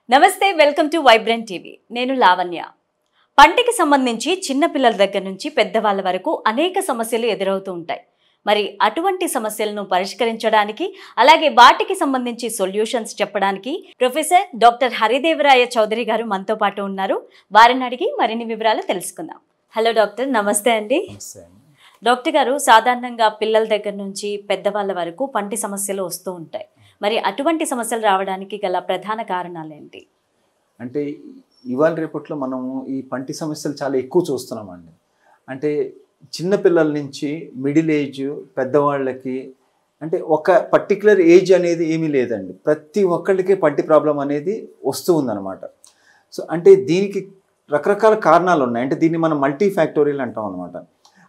నమస్తే welcome to vibrant TV నేను లావణ్య పంటికి సంబంధించి చిన్న పిల్లల దగ్గర నుంచి పెద్దవాళ్ళ వరకు అనేక సమస్యలు ఎదురవుతూ ఉంటాయి మరి అటువంటి సమస్యలను పరిష్కరించడానికి అలాగే వాటికి సంబంధించి సొల్యూషన్స్ చెప్పడానికి ప్రొఫెసర్ డాక్టర్ హరిదేవరాయ చౌదరి గారు మనతో పాటు ఉన్నారు వారిని అడిగి మరిన్ని వివరాలు తెలుసుకుందాం హలో డాక్టర్ నమస్తే అండి డాక్టర్ గారు సాధారణంగా పిల్లల దగ్గర నుంచి పెద్దవాళ్ళ వరకు పంటి సమస్యలు వస్తూ ఉంటాయి మరి అటువంటి సమస్యలు రావడానికి గల ప్రధాన కారణాలు ఏంటి అంటే ఇవాళ రేపట్లో మనము ఈ పంటి సమస్యలు చాలా ఎక్కువ చూస్తున్నామండి అంటే చిన్న పిల్లల నుంచి మిడిల్ ఏజ్ పెద్దవాళ్ళకి అంటే ఒక పర్టికులర్ ఏజ్ అనేది ఏమీ లేదండి ప్రతి ఒక్కళ్ళకి పంటి ప్రాబ్లం అనేది వస్తూ ఉందన్నమాట సో అంటే దీనికి రకరకాల కారణాలు ఉన్నాయి అంటే దీన్ని మనం మల్టీ ఫ్యాక్టోరియల్ అంటాం అనమాట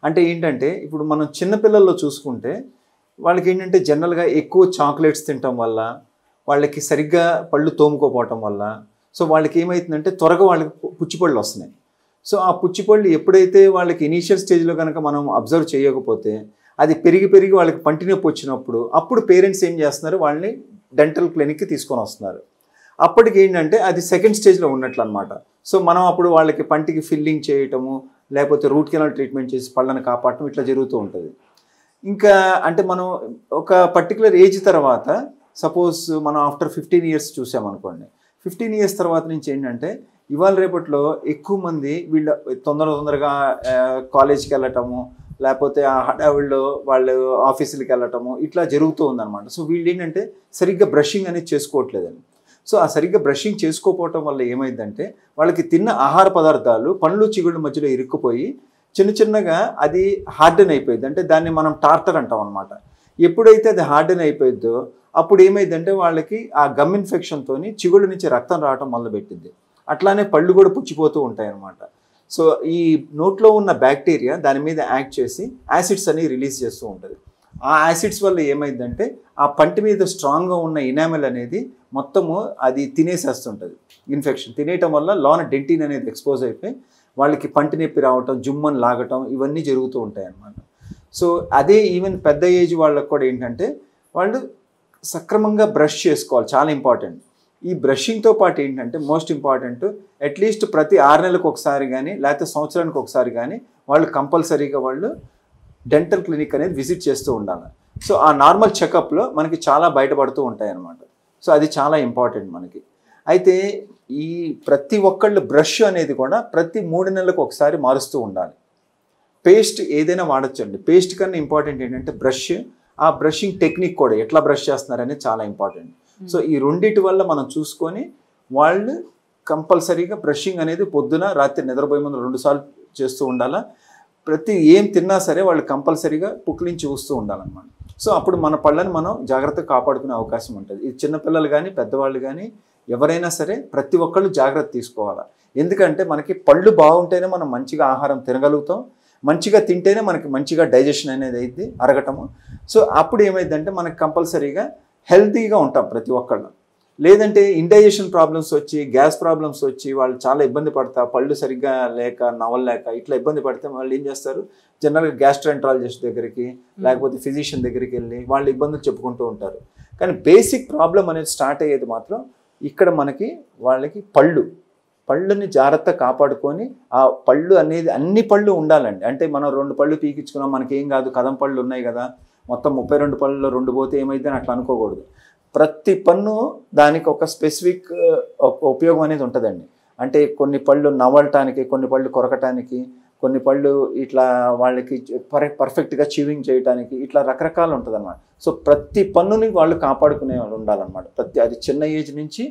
అంటే ఏంటంటే ఇప్పుడు మనం చిన్నపిల్లల్లో చూసుకుంటే వాళ్ళకి ఏంటంటే జనరల్గా ఎక్కువ చాక్లెట్స్ తినటం వల్ల వాళ్ళకి సరిగ్గా పళ్ళు తోముకోపోవటం వల్ల సో వాళ్ళకి ఏమవుతుందంటే త్వరగా వాళ్ళకి పుచ్చిపళ్ళు వస్తున్నాయి సో ఆ పుచ్చిపళ్ళు ఎప్పుడైతే వాళ్ళకి ఇనీషియల్ స్టేజ్లో కనుక మనం అబ్జర్వ్ చేయకపోతే అది పెరిగి వాళ్ళకి పంటి నొప్పి వచ్చినప్పుడు అప్పుడు పేరెంట్స్ ఏం చేస్తున్నారు వాళ్ళని డెంటల్ క్లినిక్కి తీసుకొని వస్తున్నారు అప్పటికి ఏంటంటే అది సెకండ్ స్టేజ్లో ఉన్నట్లు అనమాట సో మనం అప్పుడు వాళ్ళకి పంటికి ఫిల్లింగ్ చేయటము లేకపోతే రూట్ కెనాల్ ట్రీట్మెంట్ చేసి పళ్ళని కాపాడటం ఇట్లా జరుగుతూ ఉంటుంది ఇంకా అంటే మనం ఒక పర్టికులర్ ఏజ్ తర్వాత సపోజ్ మనం ఆఫ్టర్ 15 years చూసామనుకోండి 15 years తర్వాత నుంచి ఏంటంటే ఇవాళ రేపట్లో ఎక్కువ మంది వీళ్ళు తొందరగా కాలేజ్కి వెళ్ళటము లేకపోతే ఆ హడావిళ్ళు వాళ్ళు ఆఫీసులకి వెళ్ళటము ఇట్లా జరుగుతూ ఉందన్నమాట సో వీళ్ళు ఏంటంటే సరిగ్గా బ్రషింగ్ అనేది చేసుకోవట్లేదండి సో ఆ సరిగ్గా బ్రషింగ్ చేసుకోకపోవటం వల్ల ఏమైందంటే వాళ్ళకి తిన్న ఆహార పదార్థాలు పండ్లు చిగుళ్ళ మధ్యలో ఇరుక్కుపోయి చిన్నగా అది హార్డెన్ అయిపోయింది అంటే దాన్ని మనం టార్టర్ అంటాం అనమాట ఎప్పుడైతే అది హార్డెన్ అయిపోయిద్దో అప్పుడు ఏమైందంటే వాళ్ళకి ఆ గమ్ ఇన్ఫెక్షన్తో చిగుళ్ళ నుంచి రక్తం రావటం మొదలుపెట్టింది అట్లానే పళ్ళు కూడా పుచ్చిపోతూ ఉంటాయి అన్నమాట సో ఈ నోట్లో ఉన్న బ్యాక్టీరియా దాని మీద యాక్ట్ చేసి యాసిడ్స్ అనేవి రిలీజ్ చేస్తూ ఉంటుంది ఆ యాసిడ్స్ వల్ల ఏమైందంటే ఆ పంటి మీద స్ట్రాంగ్గా ఉన్న ఇనామెల్ అనేది మొత్తము అది తినేసేస్తుంటుంది ఇన్ఫెక్షన్ తినేయటం వల్ల లోన డెంటిన్ అనేది ఎక్స్పోజ్ అయిపోయి వాళ్ళకి పంటి నొప్పి రావటం జుమ్మని లాగటం ఇవన్నీ జరుగుతూ ఉంటాయి అన్నమాట సో అదే ఈవెన్ పెద్ద ఏజ్ వాళ్ళకి కూడా ఏంటంటే వాళ్ళు సక్రమంగా బ్రష్ చేసుకోవాలి చాలా ఇంపార్టెంట్ ఈ బ్రషింగ్తో పాటు ఏంటంటే మోస్ట్ ఇంపార్టెంట్ అట్లీస్ట్ ప్రతి 6 నెలలకు ఒకసారి కానీ లేకపోతే సంవత్సరానికి ఒకసారి కానీ వాళ్ళు కంపల్సరీగా వాళ్ళు డెంటల్ క్లినిక్ అనేది విజిట్ చేస్తూ ఉండాలి సో ఆ నార్మల్ చెకప్లో మనకి చాలా బయటపడుతూ ఉంటాయి అన్నమాట సో అది చాలా ఇంపార్టెంట్ మనకి అయితే ఈ ప్రతి ఒక్కళ్ళు బ్రష్ అనేది కూడా ప్రతి 3 నెలలకు ఒకసారి మారుస్తూ ఉండాలి పేస్ట్ ఏదైనా వాడచ్చండి పేస్ట్ కన్నా ఇంపార్టెంట్ ఏంటంటే బ్రష్ ఆ బ్రషింగ్ టెక్నిక్ కూడా ఎట్లా బ్రష్ చేస్తున్నారనేది చాలా ఇంపార్టెంట్ సో ఈ రెండింటి వల్ల మనం చూసుకొని వాళ్ళు కంపల్సరీగా బ్రషింగ్ అనేది పొద్దున రాత్రి నిద్రపోయే ముందు 2 సార్లు చేస్తూ ఉండాలా ప్రతి ఏం తిన్నా సరే వాళ్ళు కంపల్సరీగా పుక్లించి చూస్తూ ఉండాలన్నమాట సో అప్పుడు మన పళ్ళని మనం జాగ్రత్తగా కాపాడుకునే అవకాశం ఉంటుంది ఇది చిన్నపిల్లలు కానీ పెద్దవాళ్ళు కానీ ఎవరైనా సరే ప్రతి ఒక్కళ్ళు జాగ్రత్త తీసుకోవాలి ఎందుకంటే మనకి పళ్ళు బాగుంటేనే మనం మంచిగా ఆహారం తినగలుగుతాం మంచిగా తింటేనే మనకి మంచిగా డైజెషన్ అనేది అయింది అరగటము సో అప్పుడు ఏమైందంటే మనకి కంపల్సరీగా హెల్తీగా ఉంటాం ప్రతి ఒక్కళ్ళు లేదంటే ఇండైజెషన్ ప్రాబ్లమ్స్ వచ్చి గ్యాస్ ప్రాబ్లమ్స్ వచ్చి వాళ్ళు చాలా ఇబ్బంది పడతా పళ్ళు సరిగ్గా లేక నవలలేక ఇట్లా ఇబ్బంది పడితే వాళ్ళు ఏం చేస్తారు జనరల్గా గ్యాస్ట్రోఎంట్రాలజిస్ట్ దగ్గరికి లేకపోతే ఫిజిషియన్ దగ్గరికి వెళ్ళి వాళ్ళు ఇబ్బందులు చెప్పుకుంటూ ఉంటారు కానీ బేసిక్ ప్రాబ్లం అనేది స్టార్ట్ అయ్యేది మాత్రం ఇక్కడ మనకి వాళ్ళకి పళ్ళుని జాగ్రత్త కాపాడుకొని ఆ పళ్ళు అనేది అన్ని పళ్ళు ఉండాలండి అంటే మనం 2 పళ్ళు పీకించుకున్నాం మనకేం కాదు కదం పళ్ళు ఉన్నాయి కదా మొత్తం 32 పళ్ళలో 2 పోతే ఏమైందని అట్లా అనుకోకూడదు ప్రతి పన్ను దానికి ఒక స్పెసిఫిక్ ఉపయోగం అనేది ఉంటుందండి అంటే కొన్ని పళ్ళు నవలటానికి కొన్ని పళ్ళు కొరకటానికి కొన్ని పళ్ళు ఇట్లా వాళ్ళకి పర్ఫెక్ట్గా చీవింగ్ చేయడానికి ఇట్లా రకరకాలు ఉంటుంది అన్నమాట సో ప్రతి పన్నుని వాళ్ళు కాపాడుకునే వాళ్ళు ఉండాలన్నమాట అది చిన్న ఏజ్ నుంచి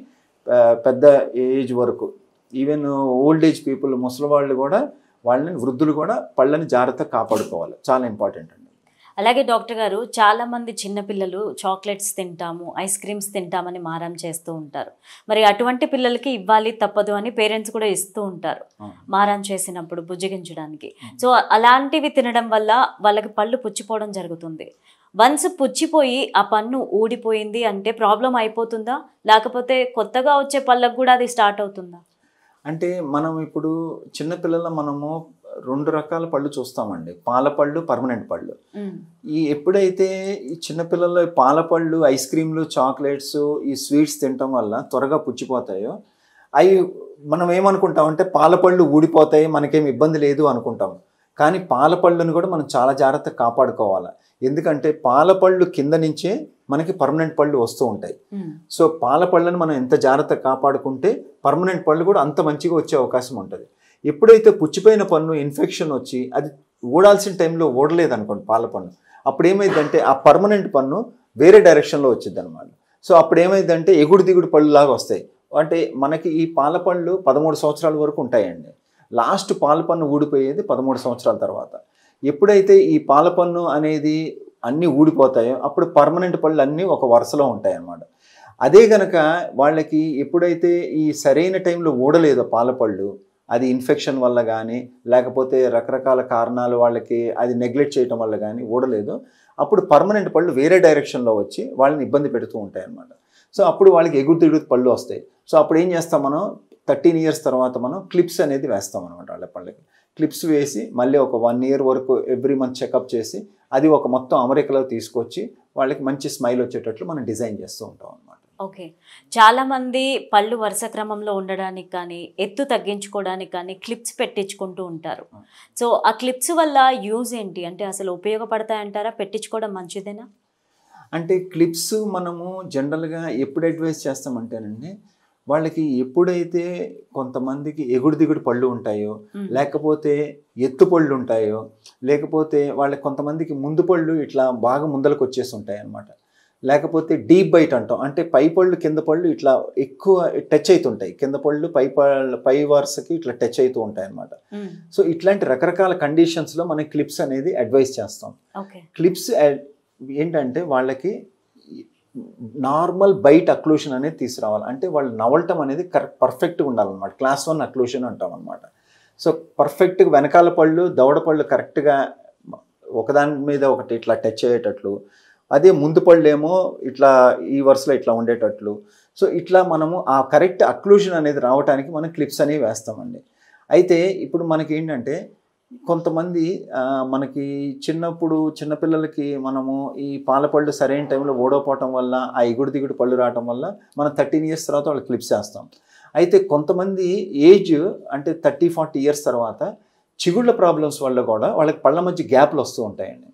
పెద్ద ఏజ్ వరకు ఈవెన్ ఓల్డ్ ఏజ్ పీపుల్ ముసలి వాళ్ళు కూడా వాళ్ళని వృద్ధులు కూడా పళ్ళని జాగ్రత్తగా కాపాడుకోవాలి చాలా ఇంపార్టెంట్ అండి అలాగే డాక్టర్ గారు చాలా మంది చిన్నపిల్లలు చాక్లెట్స్ తింటాము ఐస్ క్రీమ్స్ తింటామని మారం చేస్తూ ఉంటారు మరి అటువంటి పిల్లలకి ఇవ్వాలి తప్పదు అని పేరెంట్స్ కూడా ఇస్తూ ఉంటారు మారం చేసినప్పుడు బుజ్జగించడానికి సో అలాంటివి తినడం వల్ల వాళ్ళకి పళ్ళు పుచ్చిపోవడం జరుగుతుంది వన్స్ పుచ్చిపోయి ఆ పన్ను ఊడిపోయింది అంటే ప్రాబ్లం అయిపోతుందా లేకపోతే కొత్తగా వచ్చే పళ్ళకు కూడా అది స్టార్ట్ అవుతుందా అంటే మనం ఇప్పుడు చిన్నపిల్లల మనము 2 రకాల పళ్ళు చూస్తామండి పాల పళ్ళు పర్మనెంట్ పళ్ళు ఈ ఎప్పుడైతే ఈ చిన్నపిల్లల్లో పాల పళ్ళు ఐస్ క్రీమ్లు చాక్లెట్స్ ఈ స్వీట్స్ తినటం వల్ల త్వరగా పుచ్చిపోతాయో అవి మనం ఏమనుకుంటామంటే పాల పళ్ళు ఊడిపోతాయి, మనకేం ఇబ్బంది లేదు అనుకుంటాం. కానీ పాల పళ్ళును కూడా మనం చాలా జాగ్రత్తగా కాపాడుకోవాలి. ఎందుకంటే పాల పళ్ళు కింద నుంచే మనకి పర్మనెంట్ పళ్ళు వస్తూ ఉంటాయి. సో పాల పళ్ళను మనం ఎంత జాగ్రత్తగా కాపాడుకుంటే పర్మనెంట్ పళ్ళు కూడా అంత మంచిగా వచ్చే అవకాశం ఉంటుంది. ఎప్పుడైతే పుచ్చిపోయిన పన్ను ఇన్ఫెక్షన్ వచ్చి అది ఊడాల్సిన టైంలో ఊడలేదు అనుకోండి పాల పన్ను, అప్పుడు ఏమైందంటే ఆ పర్మనెంట్ పన్ను వేరే డైరెక్షన్లో వచ్చింది అనమాట. సో అప్పుడు ఏమైందంటే ఎగుడు దిగుడు పళ్ళు లాగా వస్తాయి. అంటే మనకి ఈ పాల పళ్ళు 13 సంవత్సరాల వరకు ఉంటాయండి. లాస్ట్ పాల పన్ను ఊడిపోయేది 13 సంవత్సరాల తర్వాత. ఎప్పుడైతే ఈ పాల పన్ను అనేది అన్నీ ఊడిపోతాయో అప్పుడు పర్మనెంట్ పళ్ళు అన్నీ ఒక వరుసలో ఉంటాయి అన్నమాట. అదే గనక వాళ్ళకి ఎప్పుడైతే ఈ సరైన టైంలో ఊడలేదో పాల పళ్ళు, అది ఇన్ఫెక్షన్ వల్ల కానీ లేకపోతే రకరకాల కారణాలు వాళ్ళకి అది నెగ్లెక్ట్ చేయడం వల్ల కానీ ఊడలేదు, అప్పుడు పర్మనెంట్ పళ్ళు వేరే డైరెక్షన్లో వచ్చి వాళ్ళని ఇబ్బంది పెడుతూ ఉంటాయి అన్నమాట. సో అప్పుడు వాళ్ళకి ఎగురు దిగుడు పళ్ళు వస్తాయి. సో అప్పుడు ఏం చేస్తాం, మనం 13 ఇయర్స్ తర్వాత మనం క్లిప్స్ అనేది వేస్తాం అనమాట. వాళ్ళ పళ్ళకి క్లిప్స్ వేసి మళ్ళీ ఒక 1 ఇయర్ వరకు ఎవ్రీ మంత్ చెకప్ చేసి అది ఒక మొత్తం అమరికలో తీసుకొచ్చి వాళ్ళకి మంచి స్మైల్ వచ్చేటట్లు మనం డిజైన్ చేస్తూ ఉంటాం అనమాట. ఓకే, చాలామంది పళ్ళు వరుస క్రమంలో ఉండడానికి కానీ ఎత్తు తగ్గించుకోవడానికి కానీ క్లిప్స్ పెట్టించుకుంటూ ఉంటారు. సో ఆ క్లిప్స్ వల్ల యూజ్ ఏంటి, అంటే అసలు ఉపయోగపడతాయంటారా, పెట్టించుకోవడం మంచిదేనా? అంటే క్లిప్స్ మనము జనరల్గా ఎప్పుడు అడ్వైస్ చేస్తామంటేనండి, వాళ్ళకి ఎప్పుడైతే కొంతమందికి ఎగుడు దిగుడు పళ్ళు ఉంటాయో, లేకపోతే ఎత్తు పళ్ళు ఉంటాయో, లేకపోతే వాళ్ళకి కొంతమందికి ముందు పళ్ళు ఇట్లా బాగా ముందలకు వచ్చేసి ఉంటాయి అన్నమాట. లేకపోతే డీప్ బైట్ అంటాం, అంటే పై పళ్ళు కింద పళ్ళు ఇట్లా ఎక్కువ టచ్ అవుతుంటాయి, కింద పళ్ళు పై వరుసకి ఇట్లా టచ్ అవుతూ ఉంటాయి అన్నమాట. సో ఇట్లాంటి రకరకాల కండిషన్స్లో మనం క్లిప్స్ అనేది అడ్వైస్ చేస్తాం. క్లిప్స్ ఏంటంటే వాళ్ళకి నార్మల్ బైట్ అక్లూషన్ అనేది తీసుకురావాలి. అంటే వాళ్ళు నవలటం అనేది పర్ఫెక్ట్గా ఉండాలన్నమాట. క్లాస్ 1 అక్లూషన్ అంటాం అనమాట. సో పర్ఫెక్ట్గా వెనకాల పళ్ళు దవడ పళ్ళు కరెక్ట్గా ఒకదాని మీద ఒకటి ఇట్లా టచ్ అయ్యేటట్లు, అదే ముందు పళ్ళు ఏమో ఇట్లా ఈ వరుసలో ఇట్లా ఉండేటట్లు. సో ఇట్లా మనము ఆ కరెక్ట్ అక్లూషన్ అనేది రావడానికి మనం క్లిప్స్ అనేవి వేస్తామండి. అయితే ఇప్పుడు మనకి ఏంటంటే కొంతమంది మనకి చిన్నపిల్లలకి మనము ఈ పాల పళ్ళు సరైన టైంలో ఓడకపోవటం వల్ల ఆ ఎగుడు దిగుడు పళ్ళు రావటం వల్ల మనం 13 ఇయర్స్ తర్వాత వాళ్ళకి క్లిప్స్ వేస్తాం. అయితే కొంతమంది ఏజ్ అంటే 30-40 ఇయర్స్ తర్వాత చిగుళ్ళ ప్రాబ్లమ్స్ వల్ల కూడా వాళ్ళకి పళ్ళ మధ్య గ్యాప్లు వస్తూ ఉంటాయండి.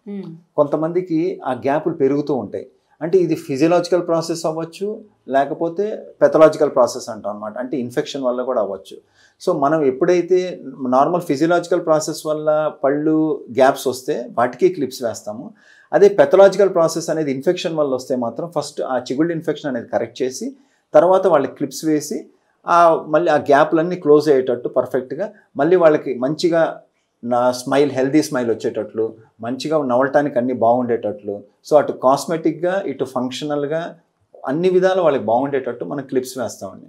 కొంతమందికి ఆ గ్యాపులు పెరుగుతూ ఉంటాయి. అంటే ఇది ఫిజియలాజికల్ ప్రాసెస్ అవ్వచ్చు, లేకపోతే పెథలాజికల్ ప్రాసెస్ అంటాం అనమాట. అంటే ఇన్ఫెక్షన్ వల్ల కూడా అవ్వచ్చు. సో మనం ఎప్పుడైతే నార్మల్ ఫిజియలాజికల్ ప్రాసెస్ వల్ల పళ్ళు గ్యాప్స్ వస్తే వాటికి క్లిప్స్ వేస్తాము. అదే పెథలాజికల్ ప్రాసెస్ అనేది ఇన్ఫెక్షన్ వల్ల వస్తే మాత్రం ఫస్ట్ ఆ చిగుళ్ళు ఇన్ఫెక్షన్ అనేది కరెక్ట్ చేసి తర్వాత వాళ్ళకి క్లిప్స్ వేసి మళ్ళీ ఆ గ్యాప్లన్నీ క్లోజ్ అయ్యేటట్టు పర్ఫెక్ట్గా మళ్ళీ వాళ్ళకి మంచిగా స్మైల్ హెల్దీ స్మైల్ వచ్చేటట్లు, మంచిగా నవ్వటానికి అన్నీ బాగుండేటట్లు, సో అటు కాస్మెటిక్గా ఇటు ఫంక్షనల్గా అన్ని విధాలు వాళ్ళకి బాగుండేటట్టు మనం క్లిప్స్ వేస్తామండి.